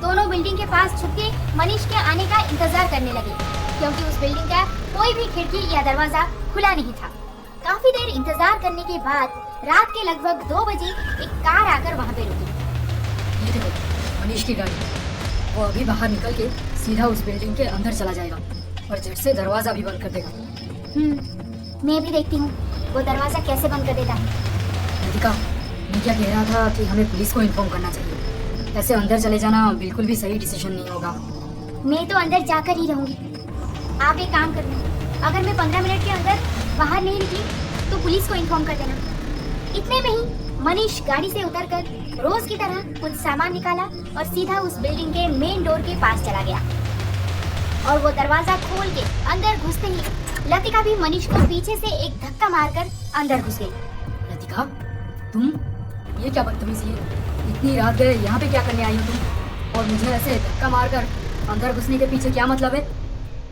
दोनों बिल्डिंग के पास छुप के मनीष के आने का इंतजार करने लगे, क्योंकि उस बिल्डिंग का कोई भी खिड़की या दरवाजा खुला नहीं था। काफी देर इंतजार करने के बाद रात के लगभग 2 बजे एक कार आकर वहाँ पे रुकी। ये देखो मनीष की गाड़ी, वो अभी बाहर निकल के सीधा उस बिल्डिंग के अंदर चला जाएगा और झट से दरवाजा भी बंद कर देगा। मैं भी देखती हूँ वो दरवाजा कैसे बंद कर देता है। लतिका, मैं क्या कह रहा था कि हमें पुलिस को इन्फॉर्म करना चाहिए। ऐसे अंदर चले जाना बिल्कुल भी सही डिसीजन नहीं होगा। मैं तो अंदर जाकर ही रहूंगी। आप एक काम करना, अगर मैं 15 मिनट के अंदर बाहर नहीं निकली तो पुलिस को इन्फॉर्म कर देना। इतने में ही मनीष गाड़ी से उतरकर रोज की तरह कुछ सामान निकाला और सीधा उस बिल्डिंग के मेन डोर के पास चला गया। और वो दरवाजा खोल के अंदर घुसते ही लतिका भी मनीष को पीछे से एक धक्का मारकर अंदर घुस गई। लतिका, तुम ये क्या बदतमीजी है? इतनी रात गए यहाँ पे क्या करने आई हो तुम? और मुझे ऐसे धक्का मारकर अंदर घुसने के पीछे क्या मतलब है?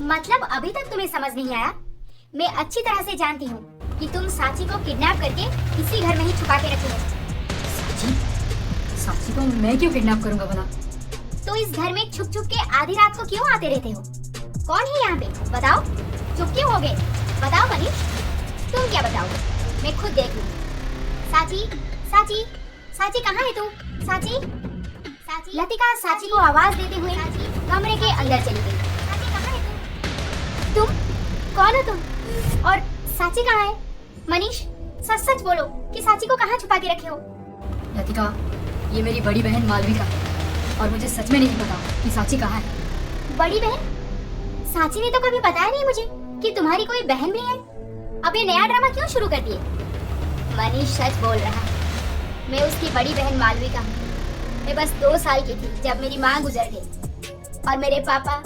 मतलब अभी तक तुम्हें समझ नहीं आया? मैं अच्छी तरह से जानती हूँ कि तुम साची को किडनैप करके इसी घर में ही छुपा के रखे हो। साक्षी को मैं क्यों किडनैप करूंगा भला? तो इस घर में छुप छुप के आधी रात को क्यों आते रहते हो? कौन है यहाँ पे? बताओ। चुप क्यों हो गए? बताओ मनीष। तुम क्या बताओगे? मैं खुद देख लूँ। साची, साची, साची कहाँ है तू? साची, साची। लतिका साची को आवाज देते हुए कमरे के अंदर चली गई। साची कहाँ है तू? तुम कौन हो तुम? और साची कहाँ है? मनीष सच सच बोलो कि साची को कहाँ छुपा के रखे हो? लतिका, ये मेरी बड़ी बहन मालविका है और मुझे सच में नहीं पता कि साची कहाँ है। बड़ी बहन? साची ने तो कभी बताया नहीं मुझे कि तुम्हारी कोई बहन भी है। अब ये नया ड्रामा क्यों शुरू कर दिए? मनीष सच बोल रहा है। मैं उसकी बड़ी बहन मालविका हूँ। मैं बस 2 साल की थी जब मेरी माँ गुजर गई और मेरे पापा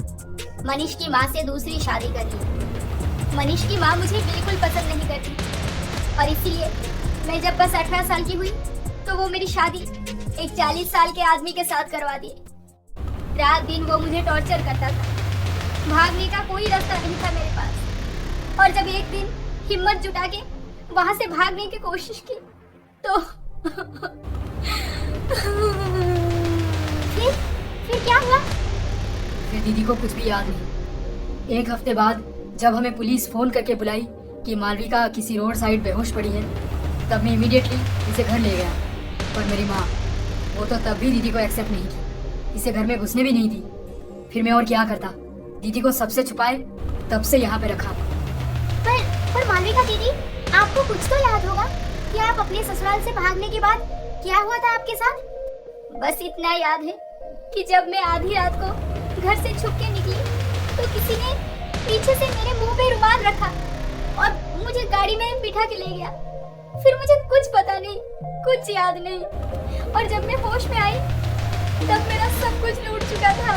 मनीष की माँ से दूसरी शादी कर ली। मनीष की माँ मुझे बिल्कुल पसंद नहीं करती और इसीलिए मैं जब बस 18 साल की हुई तो वो मेरी शादी एक 40 साल के आदमी के साथ करवा दिए। रात दिन वो मुझे टॉर्चर करता था। भागने का कोई रास्ता नहीं था मेरे पास और जब एक दिन हिम्मत जुटा के वहां से भागने की कोशिश की तो फिर क्या हुआ? फिर दीदी को कुछ भी याद नहीं। 1 हफ्ते बाद जब हमें पुलिस फोन करके बुलाई कि मालविका किसी रोड साइड बेहोश पड़ी है, तब मैं इमीडिएटली इसे घर ले गया। पर मेरी माँ, वो तो तब भी दीदी को एक्सेप्ट नहीं की, इसे घर में घुसने भी नहीं दी। फिर मैं और क्या करता? दीदी को सबसे छुपाए, तब से यहाँ पे रखा। पर मालविका दीदी, आपको कुछ तो याद होगा कि आप अपने ससुराल से भागने के बाद क्या हुआ था आपके साथ? बस इतना याद है कि जब मैं आधी रात को घर से छुप के निकली तो किसी ने पीछे से मेरे मुंह पे रुमाल रखा और मुझे गाड़ी में बिठा के ले गया। फिर मुझे कुछ पता नहीं, कुछ याद नहीं और जब मैं होश में आई तब मेरा सब कुछ लूट चुका था।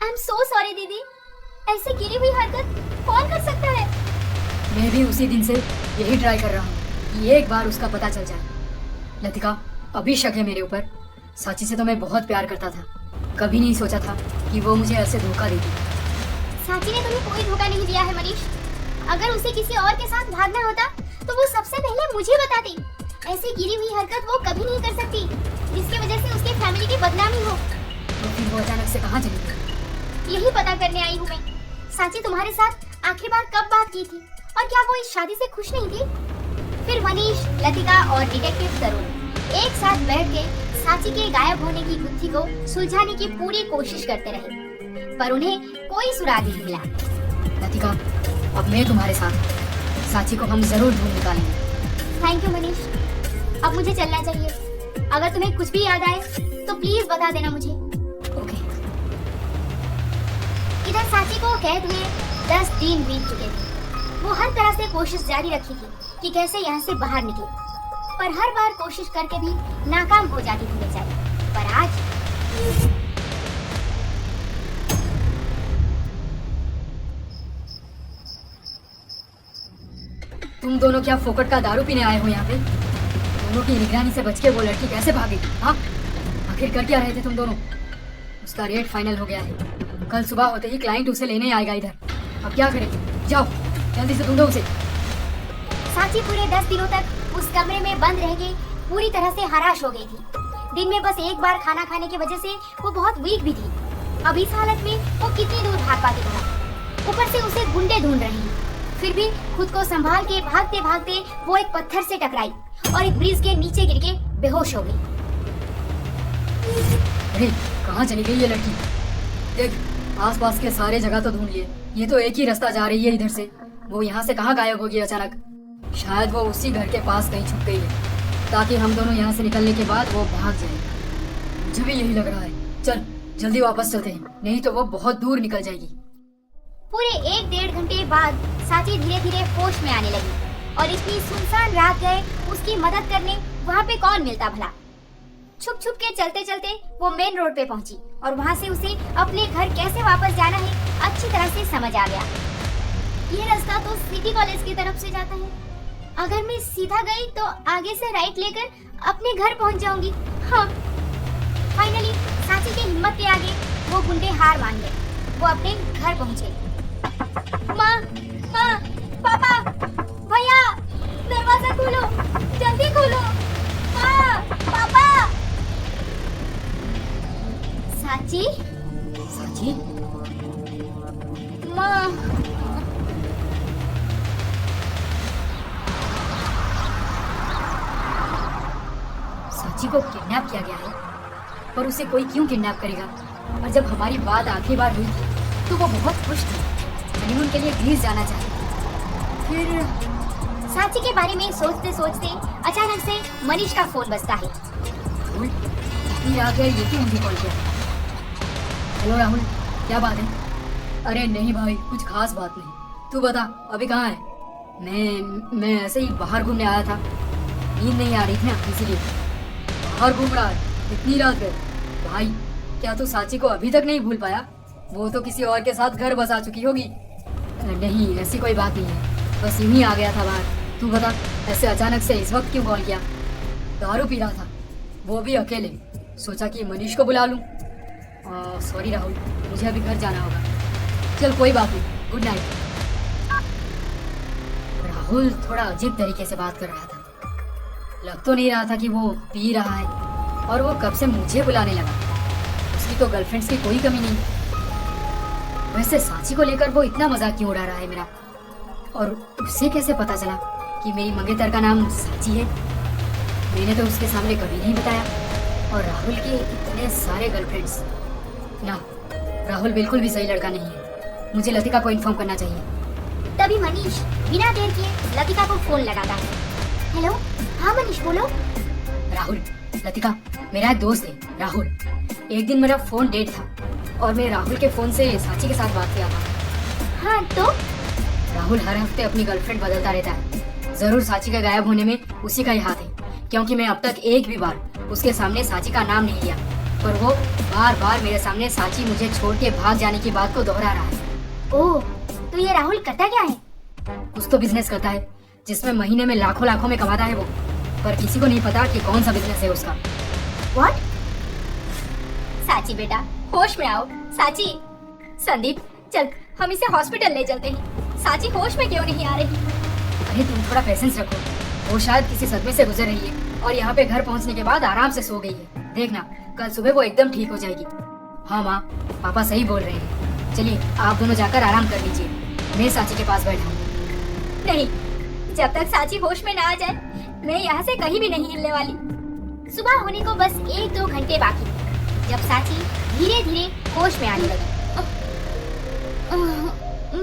आई एम सो सॉरी दीदी। ऐसे गिरी हुई हरकत कौन कर सकता है? मैं भी उसी दिन से यही ट्राई कर रहा हूँ कि एक बार उसका पता चल जाए। लतिका, अभी शक है मेरे ऊपर। साची से तो मैं बहुत प्यार करता था, कभी नहीं सोचा था कि वो मुझे ऐसे धोखा देगी। साची ने तुम्हें कोई धोखा नहीं दिया है मनीष। अगर उसे किसी और के साथ भागना होता तो वो सबसे पहले मुझे बताती। ऐसी गिरी हुई हरकत वो कभी नहीं कर सकती जिसकी वजह से उसके फैमिली की बदनामी हो। तो फिर वो अचानक से कहाँ चली गई? यही पता करने आई हूँ मैं। साची तुम्हारे साथ आखिरी बार कब बात की थी और क्या वो इस शादी से खुश नहीं थी? फिर मनीष, लतिका और डिटेक्टिव तरुण एक साथ बैठ के साची के गायब होने की गुत्थी को सुलझाने की पूरी कोशिश करते रहे, पर उन्हें कोई सुराग नहीं मिला। लतिका, अब मैं तुम्हारे साथ। साची को हम जरूर ढूंढ निकालेंगे। Thank you Manish. अब मुझे चलना चाहिए। अगर तुम्हें कुछ भी याद आए तो प्लीज बता देना मुझे। ओके। इधर साची को कैद हुए 10 दिन बीत चुके थे। वो हर तरह से कोशिश जारी रखी थी कि कैसे यहाँ से बाहर निकले, पर हर बार कोशिश करके भी नाकाम हो जाती थी बेचारी। पर आज तुम दोनों क्या फोकट का दारू पीने आए हो यहाँ पे? दोनों की निगरानी से बच के वो लड़की कैसे भागेगी? हाँ, आखिर कर क्या रहे थे तुम दोनों? उसका रेट फाइनल हो गया है। कल सुबह होते ही क्लाइंट उसे लेने आएगा इधर। अब क्या करें? जाओ जल्दी से ढूंढो उसे। साची पूरे 10 दिनों तक उस कमरे में बंद रह के पूरी तरह से हराश हो गई थी। दिन में बस एक बार खाना खाने की वजह से वो बहुत वीक भी थी। अब इस हालत में वो कितनी दूर भाग पाती थी? ऊपर से उसे गुंडे ढूंढ रहे हैं। फिर भी खुद को संभाल के भागते भागते वो एक पत्थर से टकराई और एक ब्रिज के नीचे गिर के बेहोश हो गई। अरे कहाँ चली गई ये लड़की? देख, आसपास के सारे जगह तो ढूंढ लिए, ये तो एक ही रास्ता जा रही है इधर से। वो यहाँ से कहाँ गायब होगी अचानक? शायद वो उसी घर के पास कहीं छुप गई है ताकि हम दोनों यहाँ से निकलने के बाद वो भाग जाए। मुझे भी यही लग रहा है। चल जल्दी वापस चलते हैं, नहीं तो वो बहुत दूर निकल जाएगी। पूरे 1-1.5 घंटे बाद साची धीरे धीरे होश में आने लगी और इतनी सुनसान रात गए उसकी मदद करने वहाँ पे कौन मिलता भला। छुप छुप के चलते चलते वो मेन रोड पे पहुंची और वहाँ से उसे अपने घर कैसे वापस जाना है अच्छी तरह से समझ आ गया। ये रास्ता तो सिटी कॉलेज की तरफ से जाता है। अगर मैं सीधा गई तो आगे से राइट लेकर अपने घर पहुंच जाऊंगी। हाँ, फाइनली साची की हिम्मत के आगे वो गुंडे हार मान गए। वो अपने घर पहुंचे। माँ, माँ, पापा, भैया, दरवाजा खोलो। खोलो। माँ, पापा। साची, साची, माँ। साची को किडनैप किया गया है, पर उसे कोई क्यों किडनैप करेगा? और जब हमारी बात आखिरी बार हुई थी तो वो बहुत खुश थी, हनीमून के लिए ग्रीस जाना चाहती। फिर साची के बारे में सोचते सोचते अचानक से मनीष का फोन बजता है। राहुल, इतनी रात है, ये क्यों मुझे कॉल किया? हेलो राहुल, क्या बात है? अरे नहीं भाई, कुछ खास बात नहीं। तू बता, अभी कहाँ है? मैं ऐसे ही बाहर घूमने आया था, नींद नहीं आ रही थी ना, इसीलिए बाहर घूम रहा है इतनी रात में। भाई, क्या तू साची को अभी तक नहीं भूल पाया? वो तो किसी और के साथ घर बसा चुकी होगी। नहीं, ऐसी कोई बात नहीं है, बस यूं ही आ गया था बाहर। तू बता, ऐसे अचानक से इस वक्त क्यों कॉल किया? दारू पी रहा था, वो भी अकेले। सोचा कि मनीष को बुला लूं। सॉरी राहुल, मुझे अभी घर जाना होगा। चल कोई बात नहीं, गुड नाइट। राहुल थोड़ा अजीब तरीके से बात कर रहा था। लग तो नहीं रहा था कि वो पी रहा है, और वो कब से मुझे बुलाने लगा। उसकी तो गर्लफ्रेंड्स की कोई कमी नहीं। वैसे साची को लेकर वो इतना मजाक क्यों उड़ा रहा है मेरा? और उसे कैसे पता चला कि मेरी मंगेतर का नाम साची है? मैंने तो उसके सामने कभी नहीं बताया। और राहुल के इतने सारे गर्लफ्रेंड्स। ना, राहुल बिल्कुल भी सही लड़का नहीं है। मुझे लतिका को इन्फॉर्म करना चाहिए। तभी मनीष बिना देर किए लतिका को फोन लगाता है। हेलो, हाँ मनीष बोलो। राहुल, लतिका, मेरा एक दोस्त है राहुल। एक दिन मेरा फोन डेड था और मैं राहुल के फोन से साची के साथ बात किया था। हाँ तो? राहुल हर हफ्ते अपनी गर्लफ्रेंड बदलता रहता है। जरूर साची का गायब होने में उसी का ही हाथ है, क्योंकि मैं अब तक एक भी बार उसके सामने साची का नाम नहीं लिया, पर वो बार बार मेरे सामने साची मुझे छोड़ के भाग जाने की बात को दोहरा रहा है। ओह, तो ये राहुल करता क्या है? कुछ तो बिजनेस करता है जिसमें महीने में लाखों लाखों में कमाता है वो, पर किसी को नहीं पता कि कौन सा बिजनेस है उसका। व्हाट? साची बेटा, होश में आओ। साची, संदीप, चल हम इसे हॉस्पिटल ले चलते हैं। साची होश में क्यों नहीं आ रही? अरे तुम थोड़ा पेशेंस रखो, वो शायद किसी सदमे से गुजर रही है और यहाँ पे घर पहुँचने के बाद आराम से सो गई है। देखना, कल सुबह वो एकदम ठीक हो जाएगी। हाँ माँ, पापा सही बोल रहे हैं। चलिए आप दोनों जाकर आराम कर लीजिए, मैं साची के पास बैठा हूँ। नहीं, जब तक साची होश में ना आ जाए मैं यहाँ से कहीं भी नहीं हिलने वाली। सुबह होने को बस 1-2 घंटे बाकी, जब साची धीरे धीरे होश में आने लगी।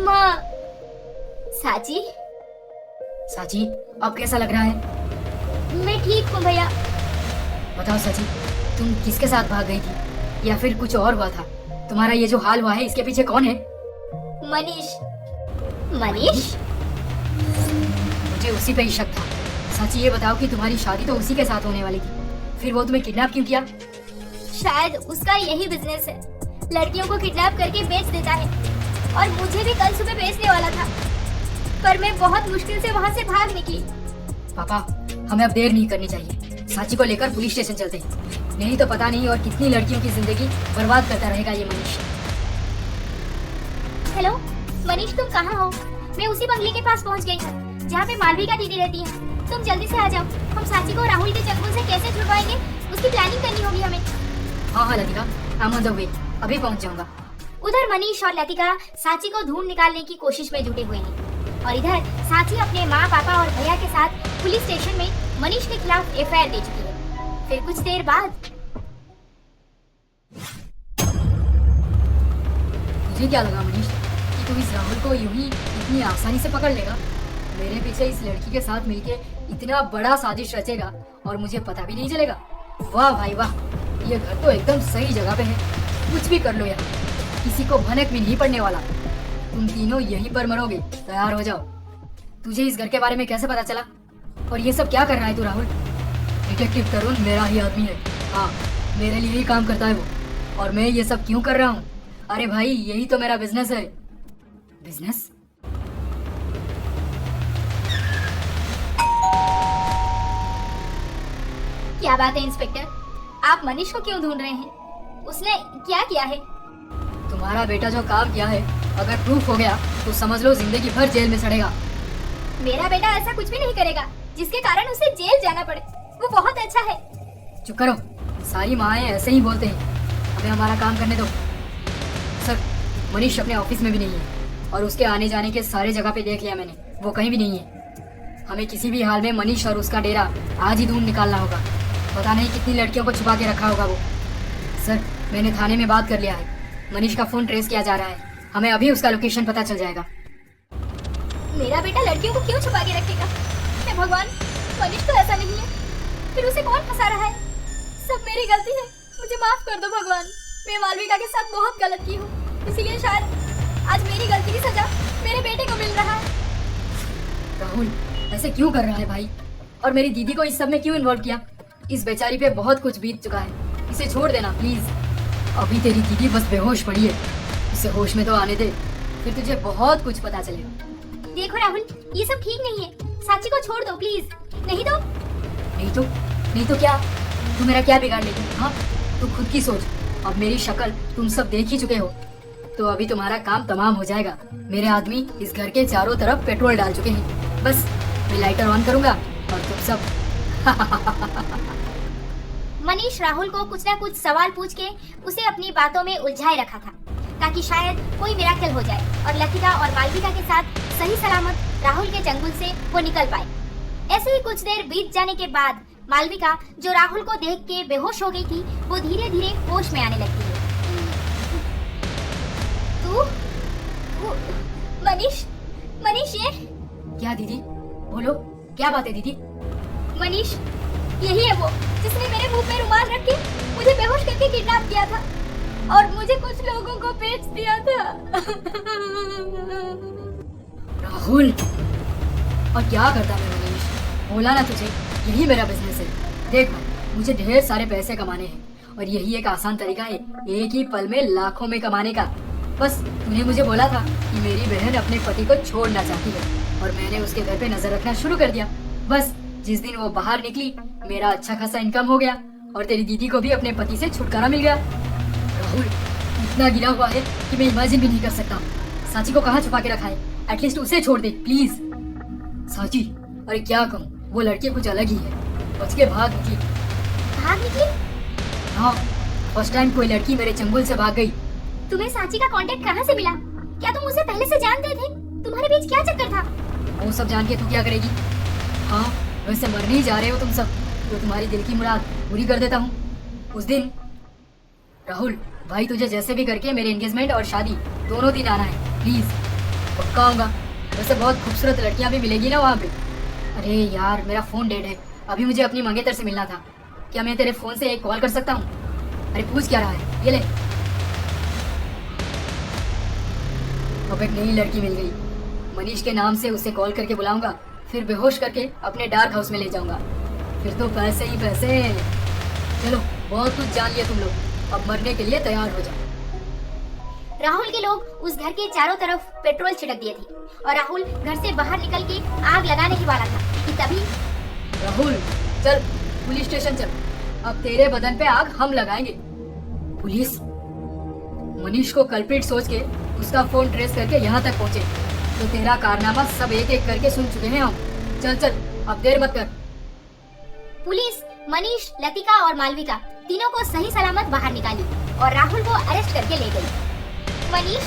माँ। साची, साची, अब कैसा लग रहा है? मैं ठीक हूँ भैया। बताओ साची, तुम किसके साथ भाग गई थी, या फिर कुछ और हुआ था? तुम्हारा ये जो हाल हुआ है, इसके पीछे कौन है? मनीष। मनीष? मुझे उसी पे ही शक था। साची ये बताओ कि तुम्हारी शादी तो उसी के साथ होने वाली थी, फिर वो तुम्हें किडनैप क्यों किया? शायद उसका यही बिजनेस है, लड़कियों को किडनैप करके बेच देता है, और मुझे भी कल सुबह बेचने वाला था, पर मैं बहुत मुश्किल से वहाँ से भाग निकली। पापा, हमें अब देर नहीं करनी चाहिए, साची को लेकर पुलिस स्टेशन चलते हैं। नहीं तो पता नहीं और कितनी लड़कियों की जिंदगी बर्बाद करता रहेगा ये मनीष। हेलो मनीष, तुम कहाँ हो? मैं उसी बंगले के पास पहुँच गई हूँ जहाँ पे मालविका दीदी रहती है। तुम जल्दी से आ जाओ, हम साची को राहुल के चंगुल से कैसे छुड़वाएंगे उसकी प्लानिंग करनी होगी हमें। हाँ Latika, I am on the way, अभी पहुँच जाऊंगा। उधर मनीष और लतिका साची को ढूंढ निकालने की कोशिश में जुटे हुए हैं, और इधर साची अपने माँ, पापा और भैया के साथ पुलिस स्टेशन में मनीष के खिलाफ एफआईआर दे चुकी है। फिर कुछ देर बाद मुझे क्या लगा मनीष कि तुम इस राहुल को यूं ही इतनी आसानी से पकड़ लेगा? मेरे पीछे इस लड़की के साथ मिलके इतना बड़ा साजिश रचेगा और मुझे पता भी नहीं चलेगा। वाह भाई वाह, ये घर तो एकदम सही जगह पे है। कुछ भी कर लो यहाँ, किसी को भनक भी नहीं पड़ने वाला। तुम तीनों यहीं पर मरोगे, तैयार हो जाओ। तुझे इस घर के बारे में कैसे पता चला? और ये सब क्या कर रहा है तू राहुल? डिटेक्टिव तरुण मेरा ही आदमी है। हाँ, मेरे लिए ही काम करता है वो। और मैं ये सब क्यों कर रहा हूँ? अरे भाई, यही तो मेरा बिजनेस है। बिजनेस? क्या बात है इंस्पेक्टर, आप मनीष को क्यों ढूंढ रहे हैं? उसने क्या किया है? तुम्हारा बेटा जो काम किया है, अगर प्रूफ हो गया तो समझ लो जिंदगी भर जेल में सड़ेगा। मेरा बेटा ऐसा कुछ भी नहीं करेगा। जिसके कारण उसे जेल जाना पड़े। वो बहुत अच्छा है। चुप करो, सारी माएँ ऐसे ही बोलते हैं। हमें हमारा काम करने दो। सर, मनीष अपने ऑफिस में भी नहीं है और उसके आने जाने के सारे जगह पे देख लिया मैंने, वो कहीं भी नहीं है। हमें किसी भी हाल में मनीष और उसका डेरा आज ही ढूंढ निकालना होगा। पता नहीं कितनी लड़कियों को छुपा के रखा होगा वो। सर, मैंने थाने में बात कर लिया है। मनीष का फोन ट्रेस किया जा रहा है। हमें अभी उसका लोकेशन पता चल जाएगा। मेरा बेटा लड़कियों को क्यों छुपा के रखेगा? हे भगवान, मनीष तो ऐसा नहीं है, फिर उसे कौन फंसा रहा है? सब मेरी गलती है, मुझे माफ कर दो भगवान। मैं मालविका के साथ बहुत गलत की हूँ, इसीलिए शायद आज मेरी गलती की सजा मेरे बेटे को मिल रहा है। राहुल, ऐसे क्यों कर रहा है भाई? और मेरी दीदी को इस सब में क्यों इन्वॉल्व किया? इस बेचारी पे बहुत कुछ बीत चुका है, इसे छोड़ देना प्लीज। अभी तेरी दीदी बस बेहोश पड़ी है, इसे होश में तो आने दे, फिर तुझे बहुत कुछ पता चलेगा। देखो राहुल, ये सब ठीक नहीं है, साची को छोड़ दो प्लीज। नहीं तो क्या? तू मेरा क्या बिगाड़ लेगी? हाँ, तू खुद की सोच। अब मेरी शक्ल तुम सब देख ही चुके हो, तो अभी तुम्हारा काम तमाम हो जाएगा। मेरे आदमी इस घर के चारों तरफ पेट्रोल डाल चुके हैं। बस मैं लाइटर ऑन करूंगा और तुम सब मनीष राहुल को कुछ ना कुछ सवाल पूछ के उसे अपनी बातों में उलझाए रखा था, ताकि शायद कोई मिराकल हो जाए और लतिका और मालविका के साथ सही सलामत राहुल के चंगुल से वो निकल पाए। ऐसे ही कुछ देर बीत जाने के बाद मालविका, जो राहुल को देख के बेहोश हो गई थी, वो धीरे धीरे होश में आने लगती है। मनीष ये क्या दीदी? बोलो, क्या बात है दीदी? मनीष यही है वो जिसने मेरे मुंह पे रुमाल रख के मुझे बेहोश करके किडनैप किया था और मुझे कुछ लोगों को बेच दिया था। राहुल, और क्या करता मैं मनीष? बोला ना तुझे, यही मेरा बिजनेस है। देख भाई, मुझे ढेर सारे पैसे कमाने हैं और यही एक आसान तरीका है एक ही पल में लाखों में कमाने का। बस तूने मुझे बोला था कि मेरी बहन अपने पति को छोड़ना चाहती है और मैंने उसके घर पे नजर रखना शुरू कर दिया। बस जिस दिन वो बाहर निकली, मेरा अच्छा खासा इनकम हो गया और तेरी दीदी को भी अपने पति से छुटकारा मिल गया। राहुल, इतना गिरा हुआ है कि मैं इमेजिन भी नहीं कर सकता। साची को कहाँ छुपा के रखा है? एटलीस्ट उसे छोड़ दे प्लीज। साची, अरे क्या कहूँ, वो लड़की कुछ अलग ही है। बच के भाग निकली। हाँ, फर्स्ट टाइम कोई लड़की मेरे चंगुल से भाग गई। तुम्हें साची का कांटेक्ट कहाँ से मिला? क्या तुम उसे पहले से जानते थे? तुम्हारे बीच क्या चक्कर था? वो सब जान के तू क्या करेगी? हाँ, वैसे मरने ही जा रहे हो तुम सब, तो तुम्हारी दिल की मुराद पूरी कर देता हूँ। उस दिन राहुल भाई, तुझे जैसे भी करके मेरे एंगेजमेंट और शादी दोनों दिन आना है प्लीज। पक्का आऊंगा। वैसे बहुत खूबसूरत लड़कियां भी मिलेगी ना वहाँ पे। अरे यार, मेरा फोन डेड है, अभी मुझे अपनी मंगेतर से मिलना था। क्या मैं तेरे फोन से एक कॉल कर सकता हूँ? अरे पूछ क्या रहा है, ये ले। अब एक नई लड़की मिल गई। मनीष के नाम से उसे कॉल करके बुलाऊंगा, फिर बेहोश करके अपने डार्क हाउस में ले जाऊंगा। फिर तो पैसे ही पैसे। चलो, बहुत कुछ जान लिया तुम लोग, अब मरने के लिए तैयार हो जाओ। राहुल के लोग उस घर के चारों तरफ पेट्रोल छिड़क दिए थे और राहुल घर से बाहर निकल के आग लगाने ही वाला था कि तभी राहुल, चल पुलिस स्टेशन चल, अब तेरे बदन पे आग हम लगाएंगे। पुलिस? मनीष को कल्प्रिट सोच के उसका फोन ट्रेस करके यहाँ तक पहुँचे, तो तेरा कारनामा सब एक एक करके सुन चुके हैं हम। चल चल, अब देर मत कर। पुलिस मनीष, लतिका और मालविका तीनों को सही सलामत बाहर निकाली और राहुल को अरेस्ट करके ले गई। मनीष,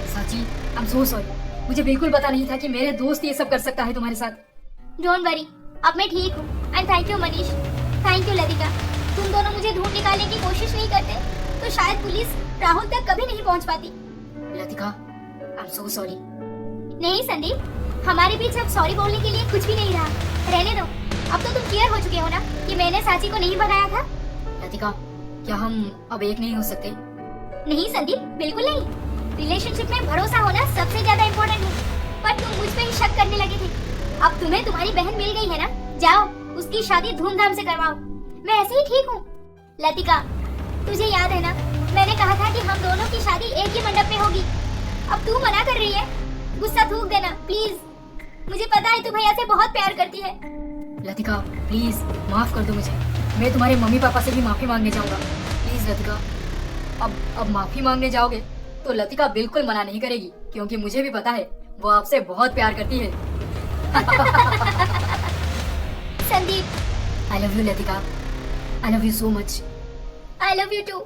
साची, आई एम सो सॉरी, मुझे बिल्कुल पता नहीं था कि मेरे दोस्त ये सब कर सकता है तुम्हारे साथ। डोंट वरी, अब मैं ठीक हूँ। And thank you Manish, thank you Latika. तुम दोनों मुझे ढूंढ निकालने की कोशिश नहीं करते तो शायद पुलिस राहुल तक कभी नहीं पहुँच पाती। Latika, I am so sorry. नहीं संदीप, हमारे बीच अब सॉरी बोलने के लिए कुछ भी नहीं रहा। रहने दो, अब तो तुम क्लियर हो चुके हो ना कि मैंने साची को नहीं भगाया था। लतिका, क्या हम अब एक नहीं हो सकते? नहीं संदीप, बिल्कुल नहीं। रिलेशनशिप में भरोसा होना सबसे ज्यादा इम्पोर्टेंट है। पर तुम मुझ पे ही शक करने लगे थे। अब तुम्हें तुम्हारी बहन मिल गई है ना, जाओ उसकी शादी धूमधाम से करवाओ। मैं ऐसे ही ठीक हूँ। लतिका, तुझे याद है ना, मैंने कहा था कि हम दोनों की शादी एक ही मंडप में होगी। अब तू मना कर रही है, गुस्सा थूक देना प्लीज। मुझे पता है तू भैया से बहुत प्यार करती है। लतिका प्लीज माफ कर दो मुझे, मैं तुम्हारे मम्मी पापा से भी माफी मांगने जाऊंगा। प्लीज लतिका, अब माफी मांगने जाओगे तो लतिका बिल्कुल मना नहीं करेगी, क्योंकि मुझे भी पता है वो आपसे बहुत प्यार करती है। Sandeep. I love you Latika, I love you so much. I love you to.